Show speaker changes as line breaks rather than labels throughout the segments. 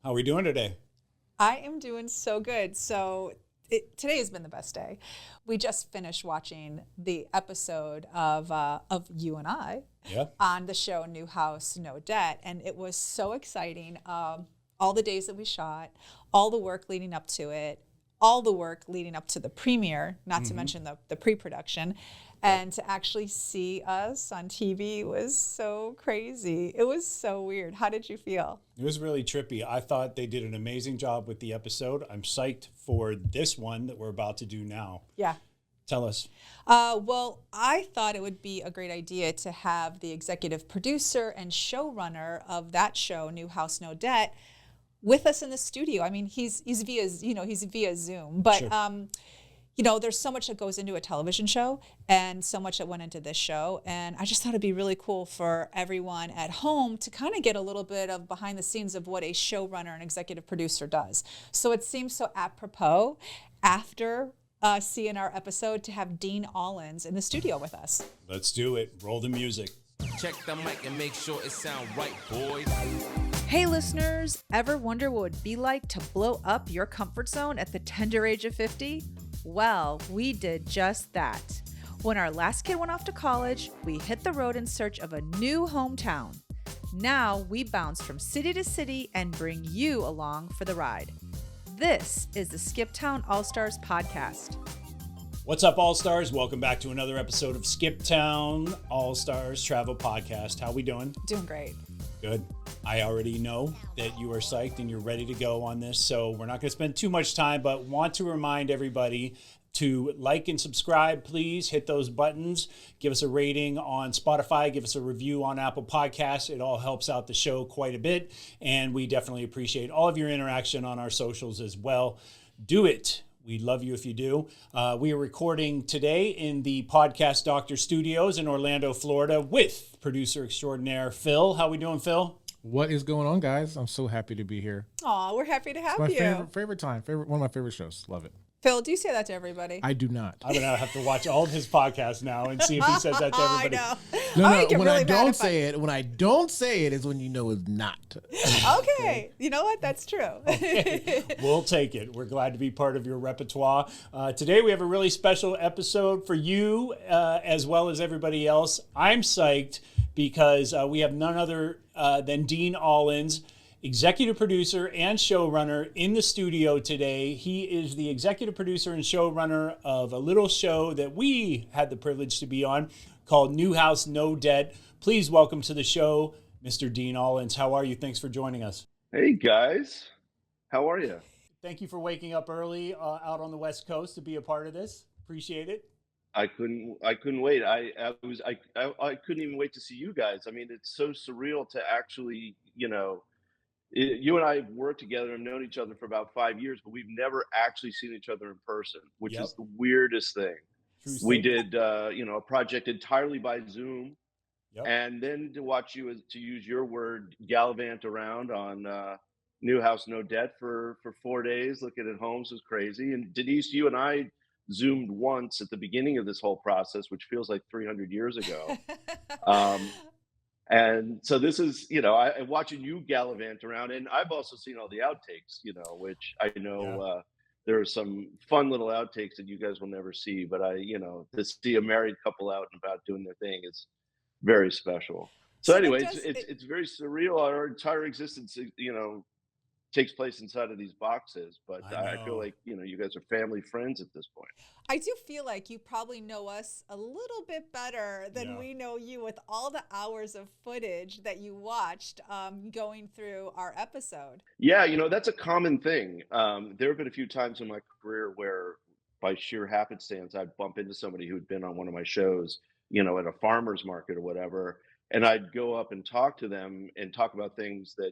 How are we doing today?
I am doing so good. Today has been the best day. We just finished watching the episode of You and I
Yeah.
on the show New House, No Debt, and it was so exciting. All the days that we shot, all the work leading up to it, all the work leading up to the premiere, not to mention the pre-production, and to actually see us on TV was so crazy. It was so weird. How did you feel?
It was really trippy. I thought they did an amazing job with the episode. I'm psyched for this one that we're about to do now.
Yeah.
Tell us.
Well, I thought it would be a great idea to have the executive producer and showrunner of that show, New House, No Debt, with us in the studio. I mean, he's via Zoom, but
Sure.
there's so much that goes into a television show and so much that went into this show. And I just thought it'd be really cool for everyone at home to kind of get a little bit of behind the scenes of what a showrunner and executive producer does. So it seems so apropos after seeing our episode to have Dean Ollins in the studio with us.
Let's do it. Roll the music.
Check the mic and make sure it sound right, boys.
Hey listeners, ever wonder what it would be like to blow up your comfort zone at the tender age of 50? Well, we did just that. When our last kid went off to college, we hit the road in search of a new hometown. Now we bounce from city to city and bring you along for the ride. This is the Skip Town All-Stars podcast.
What's up, All-Stars? Welcome back to another episode of Skip Town All-Stars Travel Podcast. How we doing?
Doing great.
Good. I already know that you are psyched and you're ready to go on this, so we're not going to spend too much time, but want to remind everybody to like and subscribe. Please hit those buttons. Give us a rating on Spotify. Give us a review on Apple Podcasts. It all helps out the show quite a bit, and we definitely appreciate all of your interaction on our socials as well. Do it. We'd love you if you do. We are recording today in the Podcast Doctor Studios in Orlando, Florida with producer extraordinaire Phil. How we doing, Phil?
What is going on, guys? I'm so happy to be here.
Aw, we're happy to have
It's my
you.
favorite time. One of my favorite shows. Love it.
Phil, do you say that to everybody?
I do not.
I'm going to have to watch all of his podcasts now and see if he says that to everybody.
I know.
No,
I get
when
really
I
mad
don't
if
say it, when I don't say it is when you know it's not.
Okay. You know what? That's true.
We'll take it. We're glad to be part of your repertoire. Today we have a really special episode for you as well as everybody else. I'm psyched because we have none other than Dean Ollins, executive producer and showrunner, in the studio today. He is the executive producer and showrunner of a little show that we had the privilege to be on called New House, No Debt. Please welcome to the show, Mr. Dean Ollins. How are you? Thanks for joining us.
Hey guys, how are you?
Thank you for waking up early out on the West Coast to be a part of this. Appreciate it.
I couldn't wait. I couldn't even wait to see you guys. I mean, it's so surreal to actually, you and I have worked together and known each other for about 5 years, but we've never actually seen each other in person, which is the weirdest thing.
True
We
statement.
did, a project entirely by Zoom,
Yep.
and then to watch you, to use your word, gallivant around on New House, No Debt for 4 days, looking at homes was crazy. And Denise, you and I Zoomed once at the beginning of this whole process, which feels like 300 years ago. And so this is, I'm watching you gallivant around, and I've also seen all the outtakes, which I know there are some fun little outtakes that you guys will never see. But to see a married couple out and about doing their thing is very special. So anyway, it's very surreal. Our entire existence, takes place inside of these boxes, but I feel like you guys are family friends at this point.
I do feel like you probably know us a little bit better than we know you, with all the hours of footage that you watched going through our episode.
Yeah, that's a common thing. There have been a few times in my career where by sheer happenstance I'd bump into somebody who had been on one of my shows, at a farmer's market or whatever, and I'd go up and talk to them and talk about things that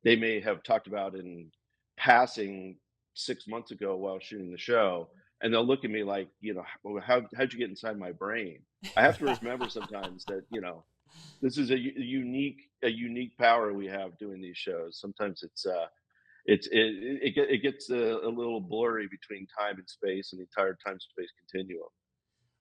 they may have talked about in passing 6 months ago while shooting the show. And they'll look at me like, how'd you get inside my brain? I have to remember sometimes that, this is a unique power we have doing these shows. Sometimes it gets a little blurry between time and space and the entire time-space continuum.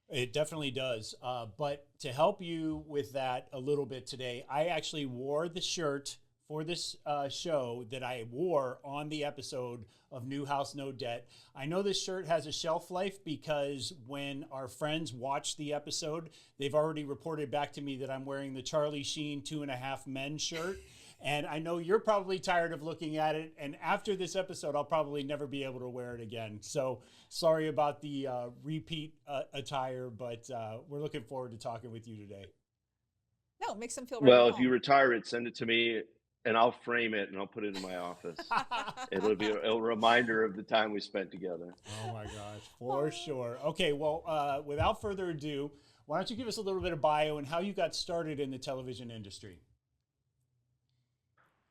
It definitely does. But to help you with that a little bit today, I actually wore the shirt for this show that I wore on the episode of New House, No Debt. I know this shirt has a shelf life because when our friends watch the episode, they've already reported back to me that I'm wearing the Charlie Sheen 2.5 Men shirt. And I know you're probably tired of looking at it. And after this episode, I'll probably never be able to wear it again. So sorry about the repeat attire, but we're looking forward to talking with you today.
No, it makes them feel right
Well,
at
if you
home.
retire it, send it to me and I'll frame it and I'll put it in my office. It'll be a reminder of the time we spent together.
Oh my gosh, for sure. Okay, well, without further ado, why don't you give us a little bit of bio and how you got started in the television industry?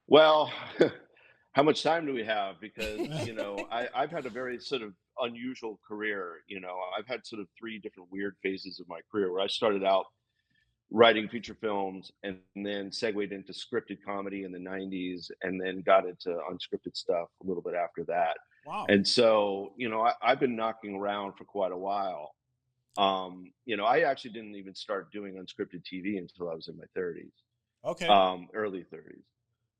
Well, how much time do we have? Because, I've had a very sort of unusual career. I've had sort of three different weird phases of my career where I started out writing feature films and then segued into scripted comedy in the 90s and then got into unscripted stuff a little bit after that.
Wow.
And so, I've been knocking around for quite a while. I actually didn't even start doing unscripted TV until I was in my 30s.
Okay.
Early 30s.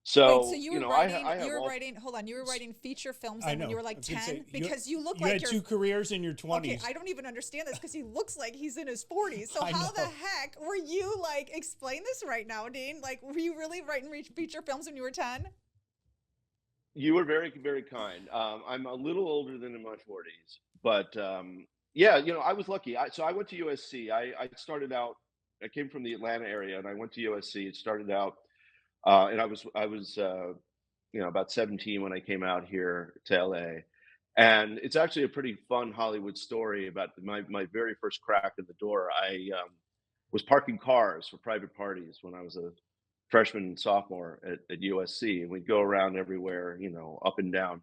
Wait,
So,
so you were writing, hold on, you were writing feature films then when you were like 10? Because you look like
you had two careers in your 20s.
Okay, I don't even understand this because he looks like he's in his 40s. So
I
how
know.
the heck were you like, explain this right now, Dean? Like, were you really writing feature films when you were 10?
You were very, very kind. I'm a little older than in my 40s, but yeah, I was lucky. So I went to USC. I started out, I came from the Atlanta area and I went to USC. It started out, and I was about 17 when I came out here to LA. And it's actually a pretty fun Hollywood story about my very first crack in the door. I was parking cars for private parties when I was a freshman and sophomore at USC. And we'd go around everywhere, up and down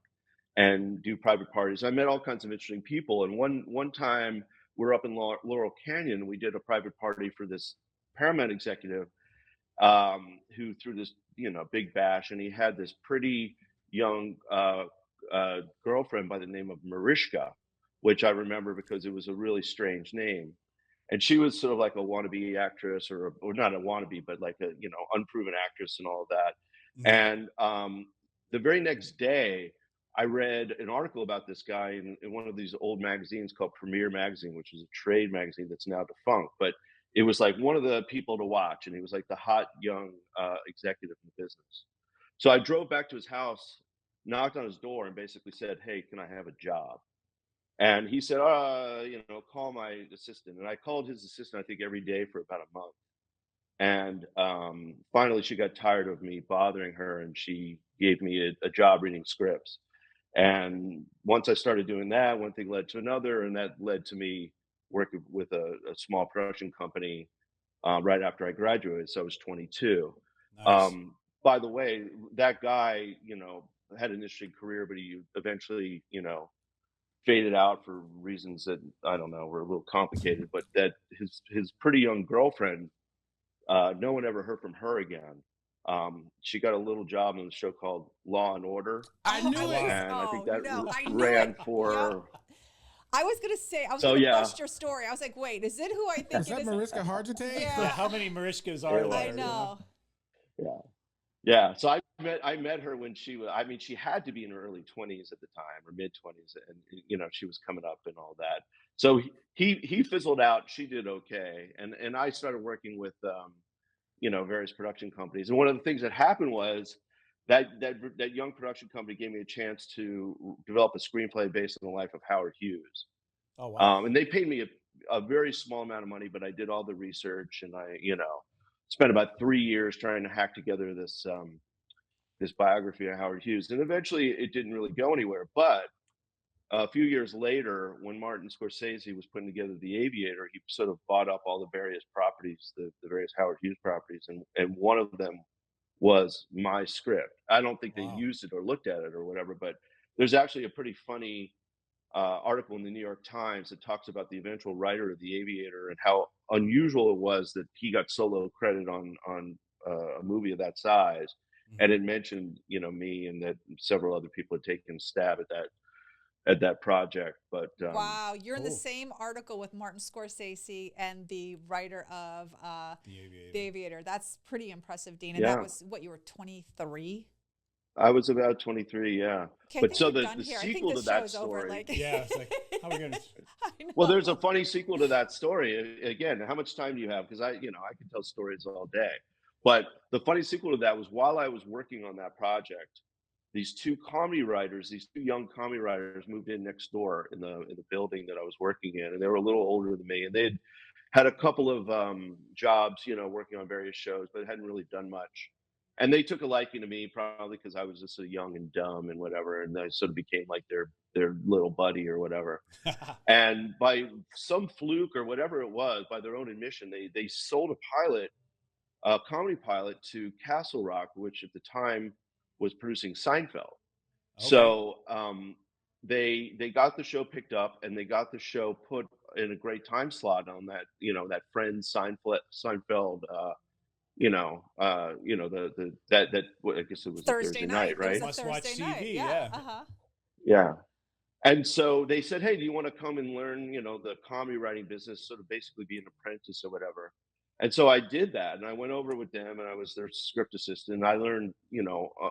and do private parties. I met all kinds of interesting people. And one time we were up in Laurel Canyon. We did a private party for this Paramount executive who threw this, big bash, and he had this pretty young girlfriend by the name of Mariska, which I remember because it was a really strange name. And she was sort of like a wannabe actress, or not a wannabe, but like a unproven actress and all of that.
Mhm.
And the very next day, I read an article about this guy in one of these old magazines called Premiere Magazine, which is a trade magazine that's now defunct. But it was like one of the people to watch, and he was like the hot young executive in the business. So I drove back to his house, knocked on his door, and basically said, "Hey, can I have a job?" And he said, call my assistant." And I called his assistant, I think, every day for about a month. And finally, she got tired of me bothering her, and she gave me a job reading scripts. And once I started doing that, one thing led to another, and that led to me working with a small production company right after I graduated. So I was 22.
Nice.
By the way, that guy, had an interesting career, but he eventually, faded out for reasons that I don't know were a little complicated. But that his pretty young girlfriend, no one ever heard from her again. She got a little job on the show called Law and Order,
I knew it.
and I think that
no, I knew
ran
it.
for.
Yep. I was gonna say, I was
So
gonna
yeah,
bust your story. I was like, wait, is it who I think
Is
it
that
is?
Mariska Hargitay?
Yeah,
Yeah,
how many Marishkas are
it
there?
I
was.
know.
Yeah. Yeah, so I met her when she was. I mean, she had to be in her early 20s at the time, or mid 20s, and she was coming up and all that. So he fizzled out. She did okay, and I started working with various production companies. And one of the things that happened was that young production company gave me a chance to develop a screenplay based on the life of Howard Hughes.
Oh, wow.
And they paid me a very small amount of money, but I did all the research, and I spent about 3 years trying to hack together this biography of Howard Hughes, and eventually it didn't really go anywhere. But a few years later, when Martin Scorsese was putting together The Aviator, he sort of bought up all the various properties, the various Howard Hughes properties, and one of them was my script. I don't think they
Wow.
used it or looked at it or whatever, but there's actually a pretty funny article in the New York Times that talks about the eventual writer of The Aviator and how unusual it was that he got solo credit on a movie of that size, and
Mhm.
it mentioned me, and that several other people had taken a stab at at that project. But
Wow, you're in the
Cool.
same article with Martin Scorsese and the writer of
The Aviator.
The Aviator. That's pretty impressive, Dean. And that
yeah,
was what, you were 23?
I was about 23. Yeah,
Okay, I
but
think
so
we're
the
done here. I think
sequel to
this show
that
is over.
story.
Like,
Yeah, it's like, how are we gonna?
I
Well, there's a
know.
funny sequel to that story. Again, how much time do you have? Because I can tell stories all day. But the funny sequel to that was while I was working on that project, these two comedy writers, these two young comedy writers, moved in next door in the building that I was working in, and they were a little older than me, and they had a couple of jobs, working on various shows, but hadn't really done much. And they took a liking to me, probably because I was just so young and dumb and whatever, and I sort of became like their little buddy or whatever. And by some fluke or whatever it was, by their own admission, they sold a comedy pilot to Castle Rock, which at the time was producing Seinfeld.
Okay.
So they got the show picked up, and they got the show put in a great time slot on that Friends Seinfeld I guess it was a
Thursday
Thursday night,
night. It was
right?
a
Must watch
Thursday night.
TV.
Yeah.
Yeah.
Uh-huh.
Yeah. And so they said, "Hey, do you want to come and learn, the comedy writing business, sort of basically be an apprentice or whatever?" And so I did that, and I went over with them, and I was their script assistant. And I learned,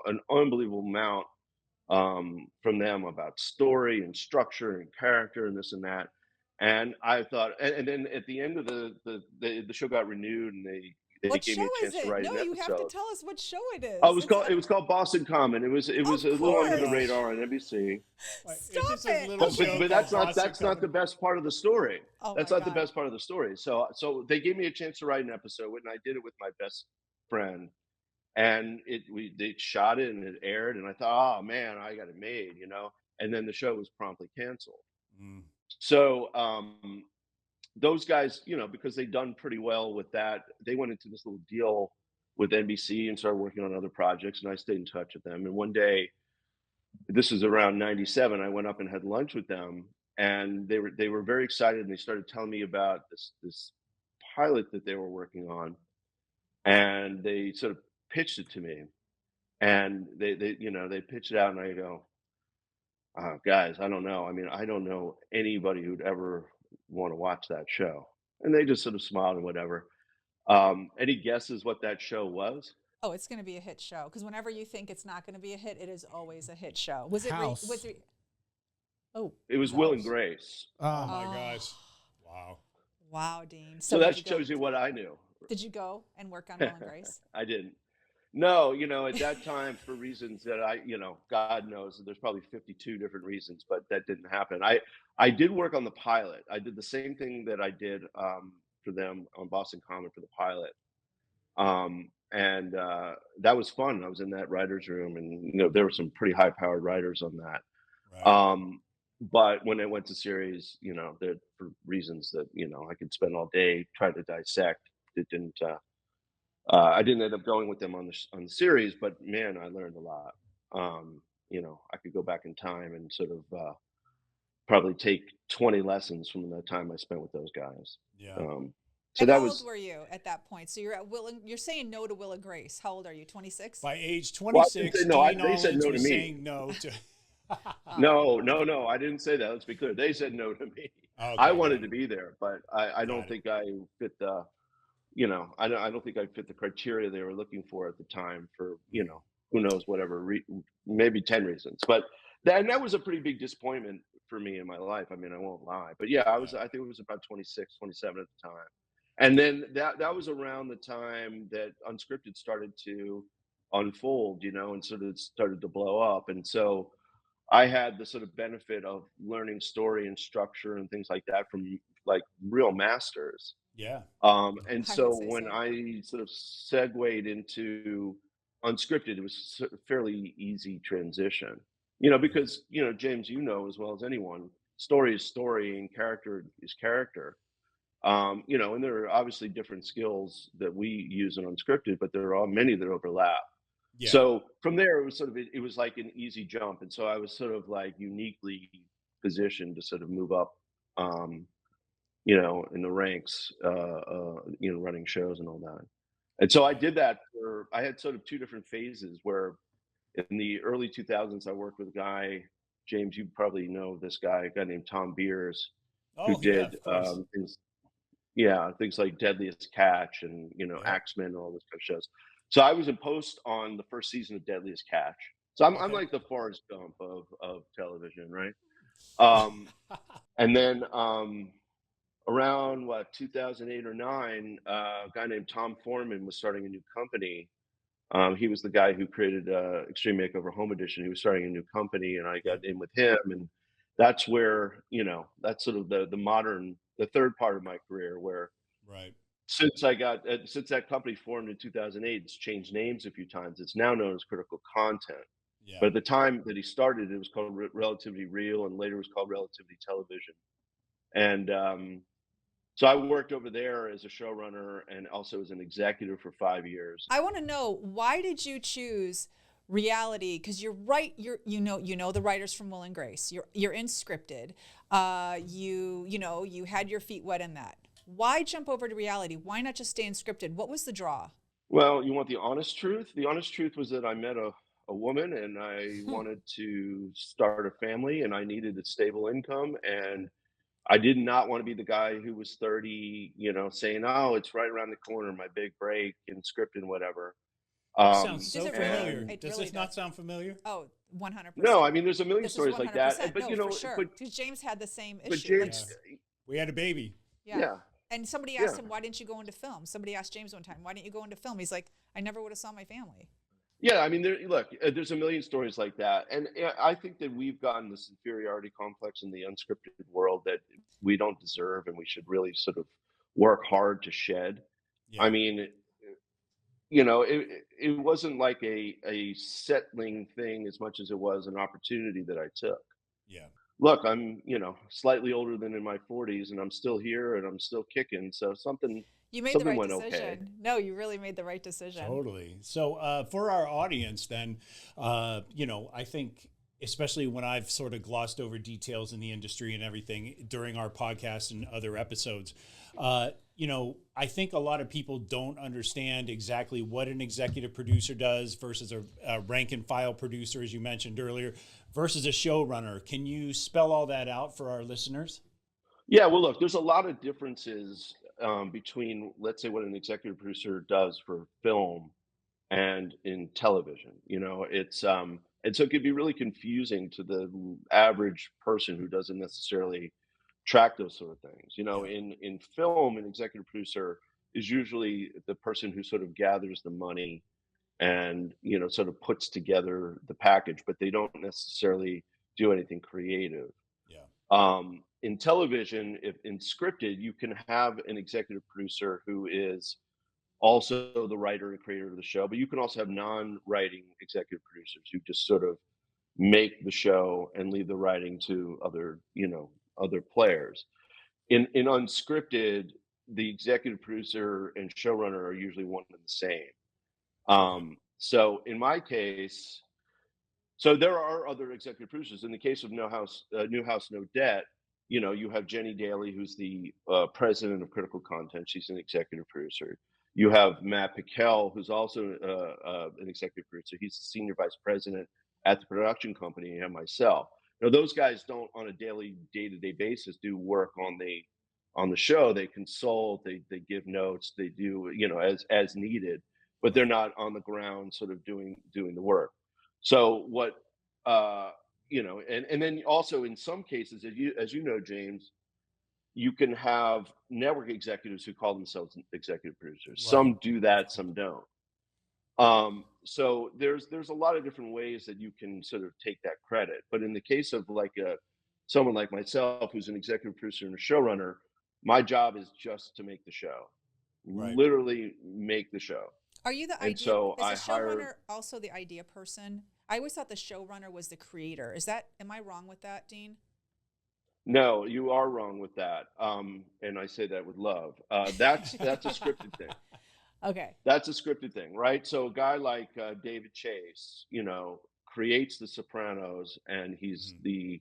an unbelievable amount from them about story and structure and character and this and that. And I thought, and then at the end of the show got renewed, and they
What
gave
show
me a
is
chance to
it?
write
No,
an
you have to
episode.
tell us what show it
Oh,
is.
it was called Boston Common. It was
Of
a little under the
course.
radar on NBC.
Like,
Stop
it's just a
it.
little
But
show
but
called
that's not
Boston
the
Common.
best part of the story.
Oh
That's
my
not the
God.
best part of the story. So they gave me a chance to write an episode, and I did it with my best friend. And they shot it, and it aired, and I thought, oh man, I got it made, And then the show was promptly canceled.
Mm.
So those guys, because they'd done pretty well with that, they went into this little deal with NBC and started working on other projects, and I stayed in touch with them. And one day, this was around 97, I went up and had lunch with them, and they were very excited, and they started telling me about this pilot that they were working on, and they sort of pitched it to me. And they pitched it out, and I go, guys, I don't know. I mean, I don't know anybody who'd ever want to watch that show. And they just sort of smiled and whatever. Any guesses what that show was?
Oh, it's going to be a hit show. Because whenever you think it's not going to be a hit, it is always a hit show. Was it?
House.
Oh,
It was Will and
House.
Grace.
Oh my gosh. Wow.
wow, Dean.
So
did
that
you go-
shows you what I knew.
Did you go and work on Will and Grace?
I didn't. No, at that time, for reasons that God knows, there's probably 52 different reasons, but that didn't happen. I did work on the pilot. I did the same thing that I did for them on Boston Common for the pilot. And that was fun. I was in that writer's room, and there were some pretty high-powered writers on that.
Right.
But when it went to series, that for reasons that I could spend all day trying to dissect, it didn't. I didn't end up going with them on the series, but man, I learned a lot. I could go back in time and sort of probably take 20 lessons from the time I spent with those guys.
Yeah.
So
And
that
how
was
old were you at that point? So you're at you're saying no to Will and Grace. How old are you? 26?
By age
Well, I
26,
didn't say no.
Dean
They said
Ollins
no to
was
me.
saying no to.
No. I didn't say that. Let's be clear. They said no to me.
Okay,
I wanted
got
to
it.
be there, but I don't
Got it.
think I fit the, I don't think I fit the criteria they were looking for at the time for, who knows, whatever, maybe 10 reasons. But that was a pretty big disappointment for me in my life. I mean, I won't lie. But yeah, I think it was about 26, 27 at the time. And then that was around the time that Unscripted started to unfold, and sort of started to blow up. And so I had the sort of benefit of learning story and structure and things like that from like real masters.
Yeah.
And
I
so
would say
when
so.
I sort of segued into Unscripted, it was a fairly easy transition, because, James, as well as anyone, story is story and character is character. And there are obviously different skills that we use in Unscripted, but there are many that overlap.
Yeah.
So from there, it was like an easy jump. And so I was sort of like uniquely positioned to sort of move up, in the ranks, running shows and all that. And so I did that I had sort of two different phases where in the early 2000s, I worked with a guy James, you probably know this guy, a guy named Tom Beers, who
Oh yeah,
did
of course.
things like Deadliest Catch and
Yep.
Axemen and all those kind of shows. So I was in post on the first season of Deadliest Catch. So I'm
Okay.
like the Forrest Gump of television, right? Um, and then around 2008 or nine, a guy named Tom Foreman was starting a new company. He was the guy who created Extreme Makeover Home Edition. He was starting a new company, and I
Yep.
got in with him, and that's where that's sort of the third part of my career, where
Right.
since that company formed in 2008, it's changed names a few times. It's now known as Critical Content.
Yeah.
But at the time that he started, it was called Relativity Real, and later it was called Relativity Television. And so I worked over there as a showrunner and also as an executive for 5 years.
I want to know, why did you choose reality? Because you're right. You know the writers from Will and Grace. You're in scripted. You had your feet wet in that. Why jump over to reality? Why not just stay in scripted? What was the draw?
Well, you want the honest truth? The honest truth was that I met a woman and I wanted to start a family and I needed a stable income. And I did not want to be the guy who was 30, saying, oh, it's right around the corner, my big break in script and whatever.
This sounds
Does
so
it really?
familiar.
It
Does
really
this not
does.
sound familiar?
Oh, 100%.
No, I mean, there's a million
This is
stories like that.
100%.
But,
No, for sure. Because James had the same
but
issue. Like,
James,
We had a baby.
yeah.
yeah.
And somebody asked him, why didn't you go into film? Somebody asked James one time, why didn't you go into film? He's like, I never would have saw my family.
Yeah, I mean, there's a million stories like that, and I think that we've gotten this inferiority complex in the unscripted world that we don't deserve, and we should really sort of work hard to shed.
Yeah.
I mean, it wasn't like a settling thing as much as it was an opportunity that I took.
Yeah.
Look, I'm slightly older than in my 40s, and I'm still here, and I'm still kicking. So
You made the
something
right
went
decision.
okay.
No, you really made the right decision.
Totally. So for our audience, then, I think, especially when I've sort of glossed over details in the industry and everything during our podcast and other episodes, I think a lot of people don't understand exactly what an executive producer does versus a rank and file producer, as you mentioned earlier, versus a showrunner. Can you spell all that out for our listeners?
Yeah, well, look, there's a lot of differences between, let's say, what an executive producer does for film and in television. And so it could be really confusing to the average person who doesn't necessarily track those sort of things.
Yeah.
In film, an executive producer is usually the person who sort of gathers the money and sort of puts together the package, but they don't necessarily do anything creative.
Yeah.
In television, if in scripted, you can have an executive producer who is also the writer and creator of the show, but you can also have non-writing executive producers who just sort of make the show and leave the writing to other players. In unscripted, the executive producer and showrunner are usually one and the same.
Okay.
So in my case, so there are other executive producers. In the case of New House, No Debt, you have Jenny Daly, who's the president of Critical Content. She's an executive producer. You have Matt Pickell, who's also an executive producer. He's the senior vice president at the production company, and myself. Now, those guys don't, on a daily, day-to-day basis, do work on the show. They consult, they give notes, they do as needed, but they're
Right.
not on the ground, sort of doing the work. So what and then also in some cases, as you know, James, you can have network executives who call themselves executive producers.
Right.
Some do that, some don't. So there's a lot of different ways that you can sort of take that credit. But in the case of someone like myself, who's an executive producer and a showrunner, my job is just to make the show,
Right.
literally make the show.
Are you the
And
idea?
so
Is
I
the
hire.
showrunner also the idea person? I always thought the showrunner was the creator. Am I wrong with that, Dean?
No, you are wrong with that. And I say that with love. That's a scripted thing.
Okay.
That's a scripted thing, right? So a guy like David Chase, creates The Sopranos, and he's the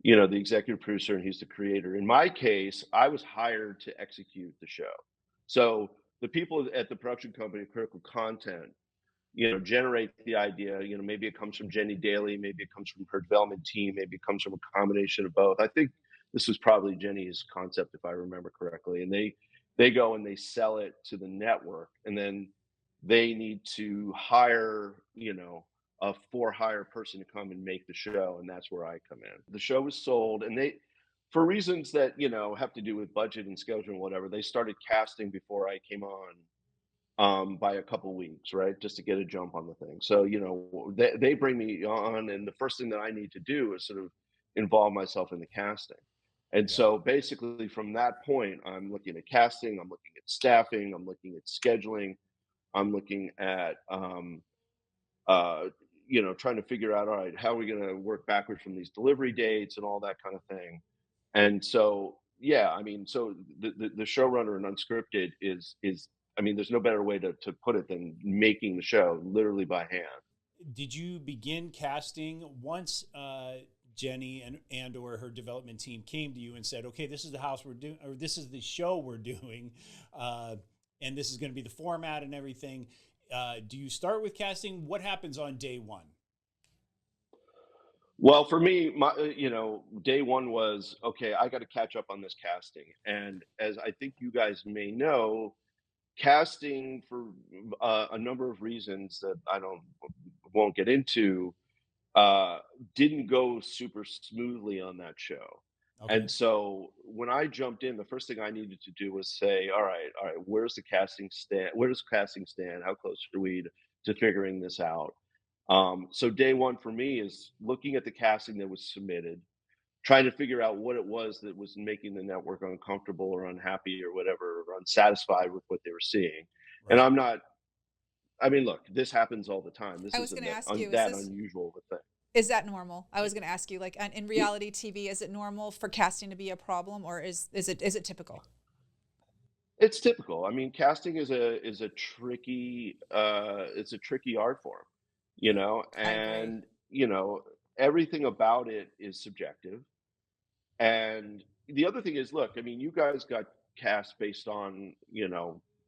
executive producer, and he's the creator. In my case, I was hired to execute the show. So the people at the production company, Critical Content, generate the idea. Maybe it comes from Jenny Daly, maybe it comes from her development team, maybe it comes from a combination of both. I think this was probably Jenny's concept, if I remember correctly. And they go and they sell it to the network, and then they need to hire, a for hire person to come and make the show, and that's where I come in. The show was sold, and they, for reasons that have to do with budget and schedule and whatever, they started casting before I came on, by a couple weeks, right? Just to get a jump on the thing. So, they bring me on, and the first thing that I need to do is sort of involve myself in the casting. And
Yeah.
so basically from that point, I'm looking at casting, I'm looking at staffing, I'm looking at scheduling, I'm looking at, uh, trying to figure out, all right, how are we going to work backwards from these delivery dates and all that kind of thing. And so, yeah, I mean, so the showrunner and unscripted is, I mean, there's no better way to put it than making the show literally by hand.
Did you begin casting once Jenny and or her development team came to you and said, okay, this is the house we're doing, or this is the show we're doing, and this is going to be the format and everything? Do you start with casting? What happens on day one?
Well, for me, day one was, okay, I got to catch up on this casting. And as I think you guys may know, casting for a number of reasons that won't get into, uh, didn't go super smoothly on that show.
Okay.
And so when I jumped in, the first thing I needed to do was say, all right, where's the casting stand? Where does casting stand? How close are we to figuring this out? So day one for me is looking at the casting that was submitted, trying to figure out what it was that was making the network uncomfortable or unhappy or whatever, or unsatisfied with what they were seeing. And
Right.
I mean, look, this happens all the time. This
I was
isn't
going to ask you,
that unusual of a thing.
is that normal? I was going to ask you, like, in reality TV, is it normal for casting to be a problem, or is it typical?
It's typical. I mean, casting is a tricky it's a tricky art form,
I agree.
and everything about it is subjective. And the other thing is, look, I mean, you guys got cast based on,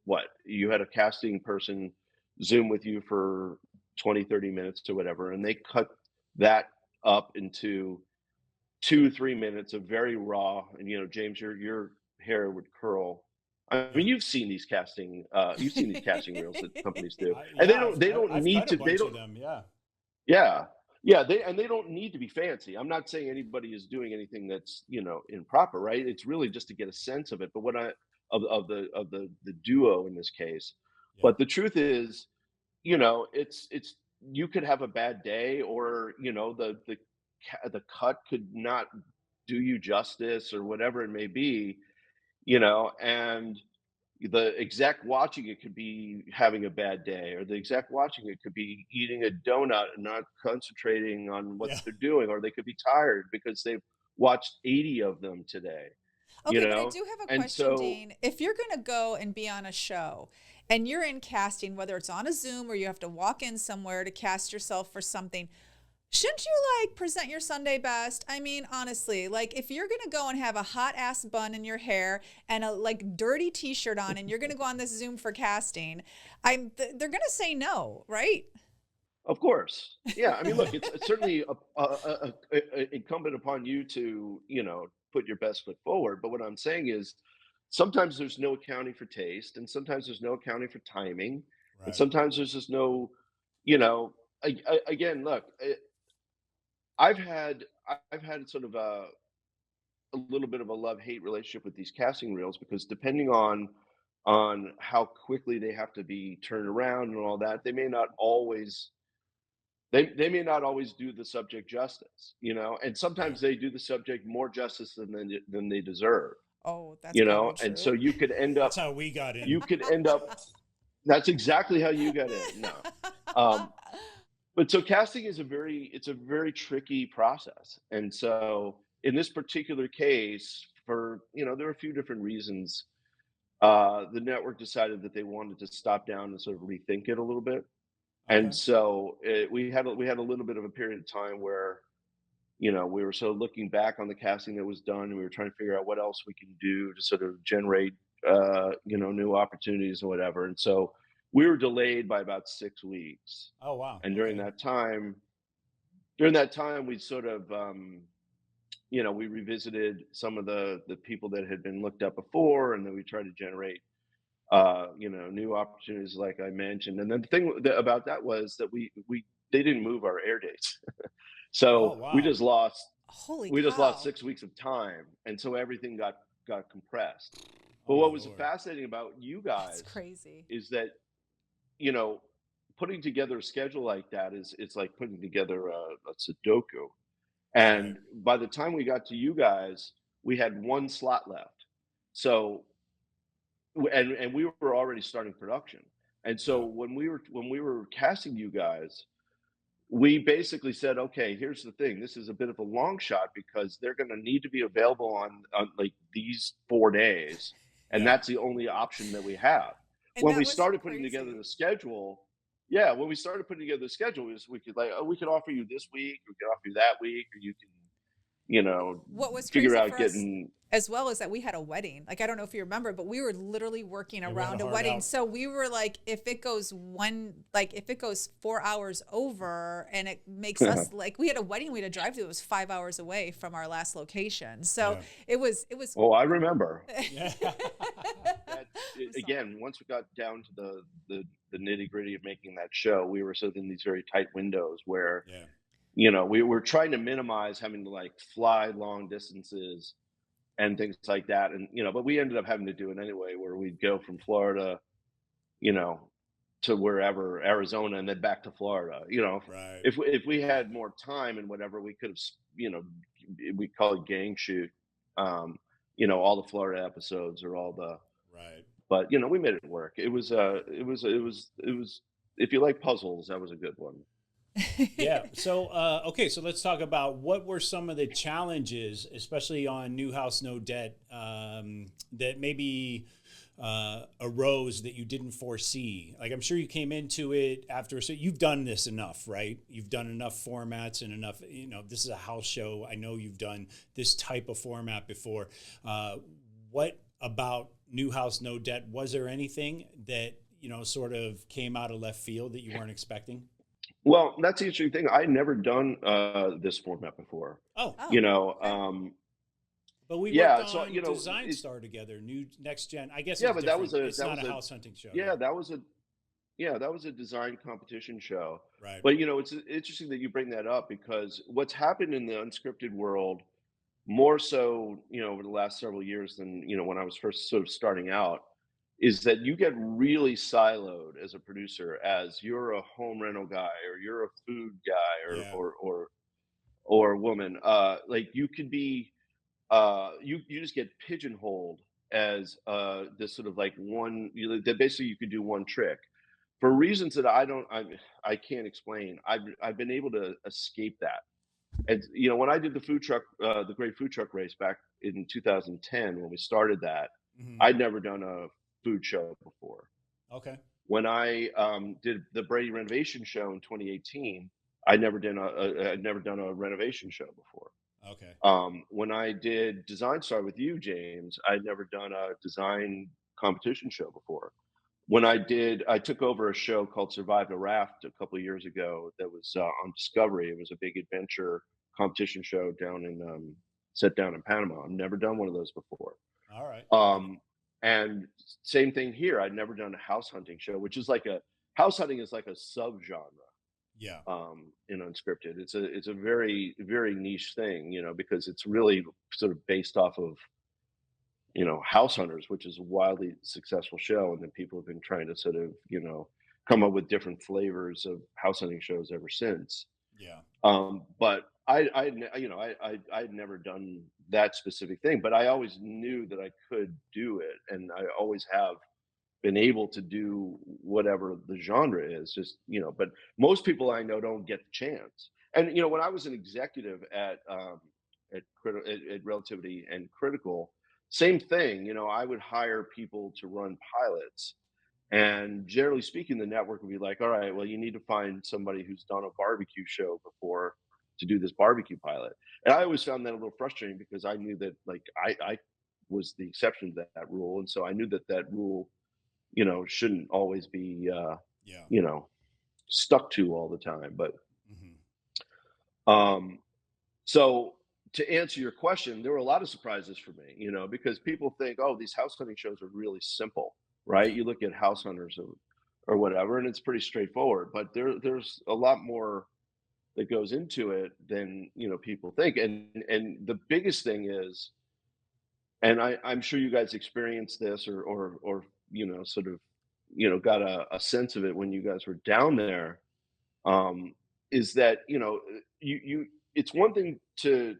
what? You had a casting person Zoom with you for 20, 30 minutes or whatever, and they cut that up into 2, 3 minutes of very raw. And James, your hair would curl. I
Yeah.
mean, you've seen these casting reels that companies do, and
Yeah,
they don't
I've
need
cut a
to, they
bunch of
don't,
them. Yeah.
yeah, yeah, they don't need to be fancy. I'm not saying anybody is doing anything that's, improper, right? It's really just to get a sense of it. But what I of the duo in this case.
Yeah.
But the truth is, it's you could have a bad day, or the cut could not do you justice, or whatever it may be, and the exec watching it could be having a bad day, or the exec watching it could be eating a donut and not concentrating on what
Yeah.
they're doing, or they could be tired because they've watched 80 of them today, you
Okay, but I
know?
do have a
And
question,
so,
Dean. If you're going to go and be on a show and you're in casting, whether it's on a Zoom or you have to walk in somewhere to cast yourself for something, shouldn't you like present your Sunday best? I mean, honestly, like if you're going to go and have a hot ass bun in your hair and a like dirty t-shirt on and you're going to go on this Zoom for casting, they're going to say no, right?
of course, yeah. I mean, look, it's certainly incumbent upon you to, put your best foot forward. But what I'm saying is, sometimes there's no accounting for taste, and sometimes there's no accounting for timing, and
Right.
sometimes there's just no, you know. Again, look, I've had sort of a little bit of a love-hate relationship with these casting reels, because depending on how quickly they have to be turned around and all that, they may not always do the subject justice, and
Right.
sometimes they do the subject more justice than they deserve,
Oh, that's probably
and so
true.
That's how we got
you
in.
could end up that's exactly how you got in. No. Um, but so casting is a very tricky process. And so in this particular case, for, there are a few different reasons, the network decided that they wanted to stop down and sort of rethink it a little bit. And
Okay.
so we had a little bit of a period of time where, we were sort of looking back on the casting that was done, and we were trying to figure out what else we can do to sort of generate, new opportunities or whatever. And so we were delayed by about 6 weeks.
Oh wow.
And
Okay.
during that time, we sort of, we revisited some of the people that had been looked up before, and then we tried to generate, new opportunities, like I mentioned. And then the thing about that was that they didn't move our air dates,
Oh
so
wow.
Holy
we just lost
cow.
6 weeks of time, and so everything got compressed.
Oh
But
my
what was
lord.
fascinating about you
That's
guys
crazy.
is that, you know, putting together a schedule like that is it's like putting together a Sudoku.
Right.
And by the time we got to you guys, we had one slot left. So and we were already starting production. And so
Yeah.
when we were casting you guys, we basically said, okay, here's the thing. This is a bit of a long shot because they're going to need to be available on like these 4 days. And
Yeah.
that's the only option that we have.
And
When we
that was
started putting together
crazy.
the schedule, yeah, when we started putting together the schedule, we could like, oh, we could offer you this week, we could offer you that week, or you can, you know,
What was
figure
crazy
out
for us
getting.
as well is that we had a wedding. Like, I don't know if you remember, but we were literally working
They ran
around a
hard
wedding.
out.
So we were like, if it goes if it goes 4 hours over and it makes us like, we had a wedding we had to drive to, it was 5 hours away from our last location. So
Yeah.
it was,
Oh, I remember.
Yeah.
That, again, once we got down to the nitty gritty of making that show, we were sort of in these very tight windows where,
Yeah.
we were trying to minimize having to like fly long distances and things like that. And, but we ended up having to do it anyway, where we'd go from Florida, you know, to wherever, Arizona, and then back to Florida.
Right.
If we had more time and whatever, we could have, we call it gang shoot, all the Florida episodes or all the,
Right.
but we made it work. It was if you like puzzles, that was a good one.
Yeah. So, okay. So let's talk about what were some of the challenges, especially on New House No Debt, that maybe arose that you didn't foresee. Like, I'm sure you came into it after. So you've done this enough, right? You've done enough formats and enough. This is a house show. I know you've done this type of format before. What about New House No Debt? Was there anything that sort of came out of left field that you weren't expecting?
Well, that's the interesting thing. I never done this format before.
Oh,
You
Oh,
know,
okay.
but we worked
yeah. So
on Design Star together, new next gen. I guess
yeah,
it's
but
different. It's
that
not
was
a
a
house hunting show.
yeah
Yeah.
that was a yeah that was a design competition show.
Right.
But it's interesting that you bring that up because what's happened in the unscripted world more so over the last several years than when I was first sort of starting out is that you get really siloed as a producer as you're a home rental guy or you're a food guy or
Yeah.
or woman. Like you could be you just get pigeonholed as this sort of like one that basically you could do one trick for reasons that I can't explain. I've been able to escape that. And when I did the Great Food Truck Race back in 2010 when we started that,
Hmm.
I'd never done a food show before.
Okay.
When I did the Brady renovation show in 2018, I'd never done a renovation show before.
Okay.
When I did Design Star with you, James, I'd never done a design competition show before. I took over a show called Survive the Raft a couple of years ago that was on Discovery. It was a big adventure competition show set down in Panama. I've never done one of those before.
All right.
Um, and same thing here. I'd never done a house hunting show, which is like house hunting is like a subgenre
Yeah.
in unscripted. It's a very very niche thing, because it's really sort of based off of House Hunters, which is a wildly successful show, and then people have been trying to sort of come up with different flavors of house hunting shows ever since.
Yeah.
But I'd never done that specific thing, but I always knew that I could do it, and I always have been able to do whatever the genre is. Just but most people I know don't get the chance. And when I was an executive at Relativity and Critical, same thing. I would hire people to run pilots, and generally speaking, the network would be like, all right, well, you need to find somebody who's done a barbecue show before to do this barbecue pilot. And I always found that a little frustrating because I knew that like I was the exception to that rule. And so I knew that rule shouldn't always be,
Yeah.
stuck to all the time. But
Hmm.
um, so to answer your question, there were a lot of surprises for me, because people think, oh, these house hunting shows are really simple, right?
Yeah.
You look at House Hunters or whatever, and it's pretty straightforward. But there's a lot more that goes into it than people think. And the biggest thing is, and I'm sure you guys experienced this or sort of got a sense of it when you guys were down there, um, is that you it's one thing to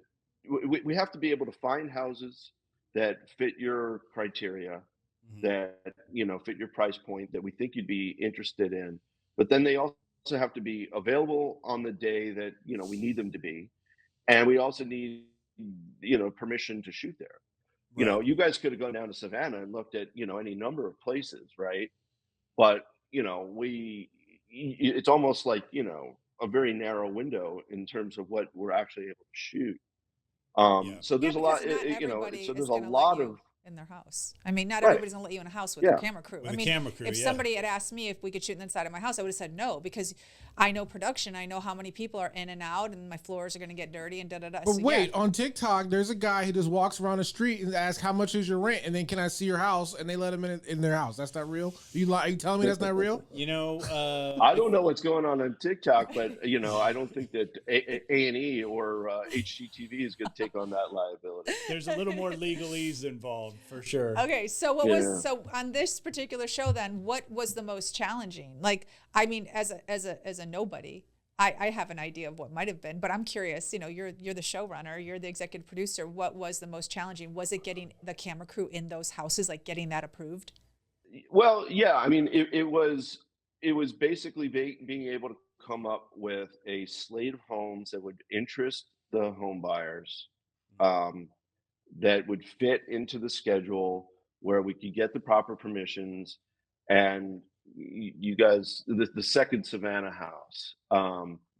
we have to be able to find houses that fit your criteria,
Hmm.
that fit your price point, that we think you'd be interested in, but then they also have to be available on the day that we need them to be, and we also need permission to shoot there.
Right.
You guys could have gone down to Savannah and looked at any number of places, right? But it's almost like a very narrow window in terms of what we're actually able to shoot.
Yeah.
So
Yeah,
there's a lot,
because not everybody
so
is
there's a
going to let
lot
you
of
in their house. I mean, not
right.
everybody's going to let you in a house with their
Yeah.
camera crew.
With
I
a
mean,
camera crew,
if
yeah.
somebody had asked me if we could shoot inside of my house, I would have said no, because I know production. I know how many people are in and out, and my floors are going to get dirty and da-da-da.
But
So,
wait,
yeah.
on TikTok, there's a guy who just walks around the street and asks, "How much is your rent?" And then, "Can I see your house?" And they let him in their house. That's not real. Are you telling me that's not real?
I don't know what's going on TikTok, but I don't think that A&E or HGTV is going to take on that liability.
There's a little more legalese involved for sure.
Okay, so
Yeah.
so on this particular show then, what was the most challenging? Like, I mean, as a nobody, I have an idea of what might have been, but I'm curious. You're the showrunner, you're the executive producer. What was the most challenging? Was it getting the camera crew in those houses, like getting that approved?
Well, yeah, I mean, it was basically being able to come up with a slate of homes that would interest the home buyers, um, that would fit into the schedule, where we could get the proper permissions. And you guys, the second Savannah house,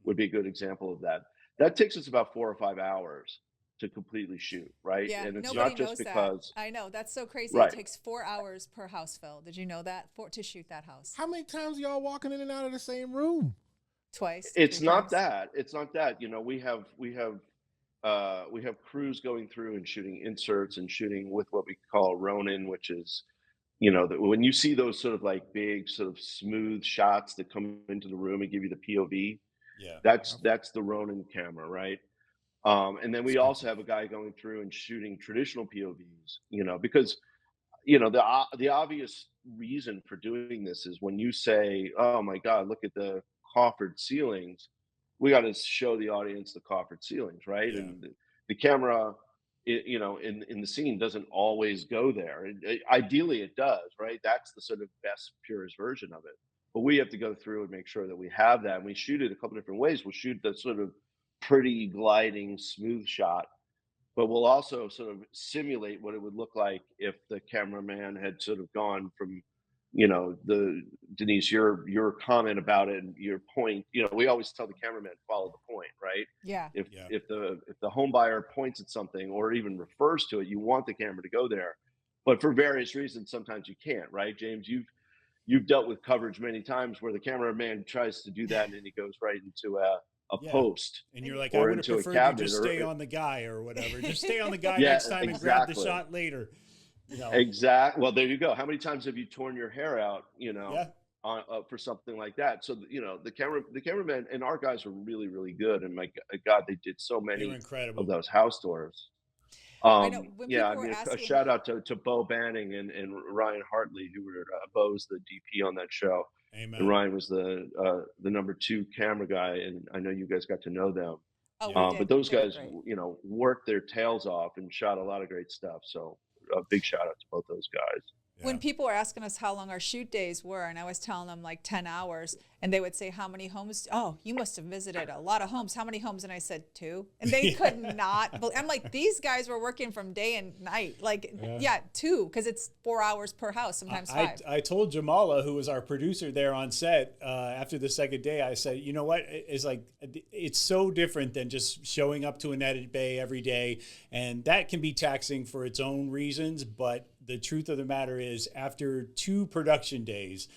would be a good example of that. That takes us about 4 or 5 hours to completely shoot, right?
Yeah,
And it's
nobody
not just
knows that.
because,
I know, that's so crazy. It
right?
takes 4 hours per house, Phil. Did you know that to shoot that house?
How many times y'all walking in and out of the same room?
Twice,
It's
three
not
times.
that. It's not that. We have crews going through and shooting inserts and shooting with what we call Ronin, which is when you see those sort of like big sort of smooth shots that come into the room and give you the POV,
Yeah.
that's the Ronin camera, right? And then we also
Expensive.
have a guy going through and shooting traditional POVs, because the obvious reason for doing this is when you say, "Oh my God, look at the coffered ceilings," we got to show the audience the coffered ceilings, right?
Yeah.
And the camera, in the scene doesn't always go there. Ideally, it does, right? That's the sort of best, purest version of it. But we have to go through and make sure that we have that. And we shoot it a couple different ways. We'll shoot the sort of pretty gliding, smooth shot, but we'll also sort of simulate what it would look like if the cameraman had sort of gone from, the Denise, your comment about it and your point. We always tell the cameraman, follow the point, right?
Yeah.
If
Yeah.
if the home buyer points at something or even refers to it, you want the camera to go there. But for various reasons, sometimes you can't, right? James, you've dealt with coverage many times where the cameraman tries to do that and then he goes right into a
Yeah.
post
And you're like, I
or
would have
into a
preferred you
cabinet
just
or
stay on the guy or whatever. Just stay on the guy
yeah,
next time and grab the
exactly.
shot later.
Exactly. Well, there you go. How many times have you torn your hair out,
Yeah.
for something like that? So, the cameraman and our guys are really, really good. And God, they did so
They were
many of
incredible.
those house tours.
I know when
Yeah, I
people were
mean, a
asking,
shout out to Bo Banning and Ryan Hartley, who were Bo's the DP on that show, and
Amen.
Ryan was the number 2 camera guy. And I know you guys got to know them,
oh,
Yeah.
we
but
did.
those
They were
guys,
great.
worked their tails off and shot a lot of great stuff. So a big shout out to both those guys.
When
Yeah.
people were asking us how long our shoot days were, and I was telling them like 10 hours, and they would say, how many homes? Oh, you must have visited a lot of homes. How many homes? And I said, 2. And they could not. I'm like, these guys were working from day and night. Like, yeah 2, because it's 4 hours per house, sometimes 5.
I told Jamala, who was our producer there on set, after the second day, I said, you know what? It's so different than just showing up to an edit bay every day. And that can be taxing for its own reasons. But the truth of the matter is, after 2 production days,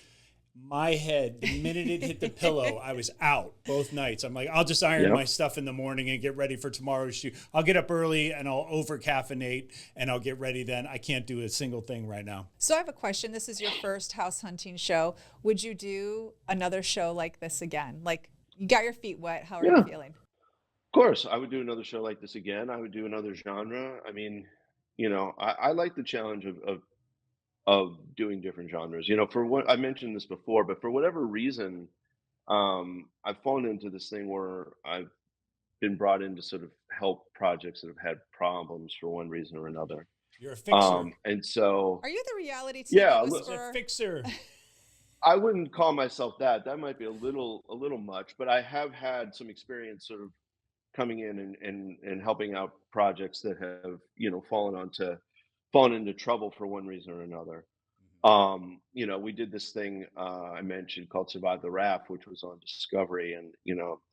my head, the minute it hit the pillow, I was out both nights. I'm like, I'll just iron my stuff in the morning and get ready for tomorrow's shoot. I'll get up early and I'll over caffeinate and I'll get ready then. I can't do a single thing right now.
So I have a question. This is your first house hunting show. Would you do another show like this again? Like, you got your feet wet. How are you feeling?
Of course, I would do another show like this again. I would do another genre. I mean, I like the challenge of doing different genres. For what I mentioned this before, but for whatever reason, I've fallen into this thing where I've been brought in to sort of help projects that have had problems for one reason or another.
You're a fixer.
And so,
Are you the reality TV
yeah,
whisperer?
A fixer.
I wouldn't call myself that. That might be a little much, but I have had some experience sort of coming in and helping out projects that have, fallen into trouble for one reason or another. We did this thing I mentioned called Survive the Raft, which was on Discovery, and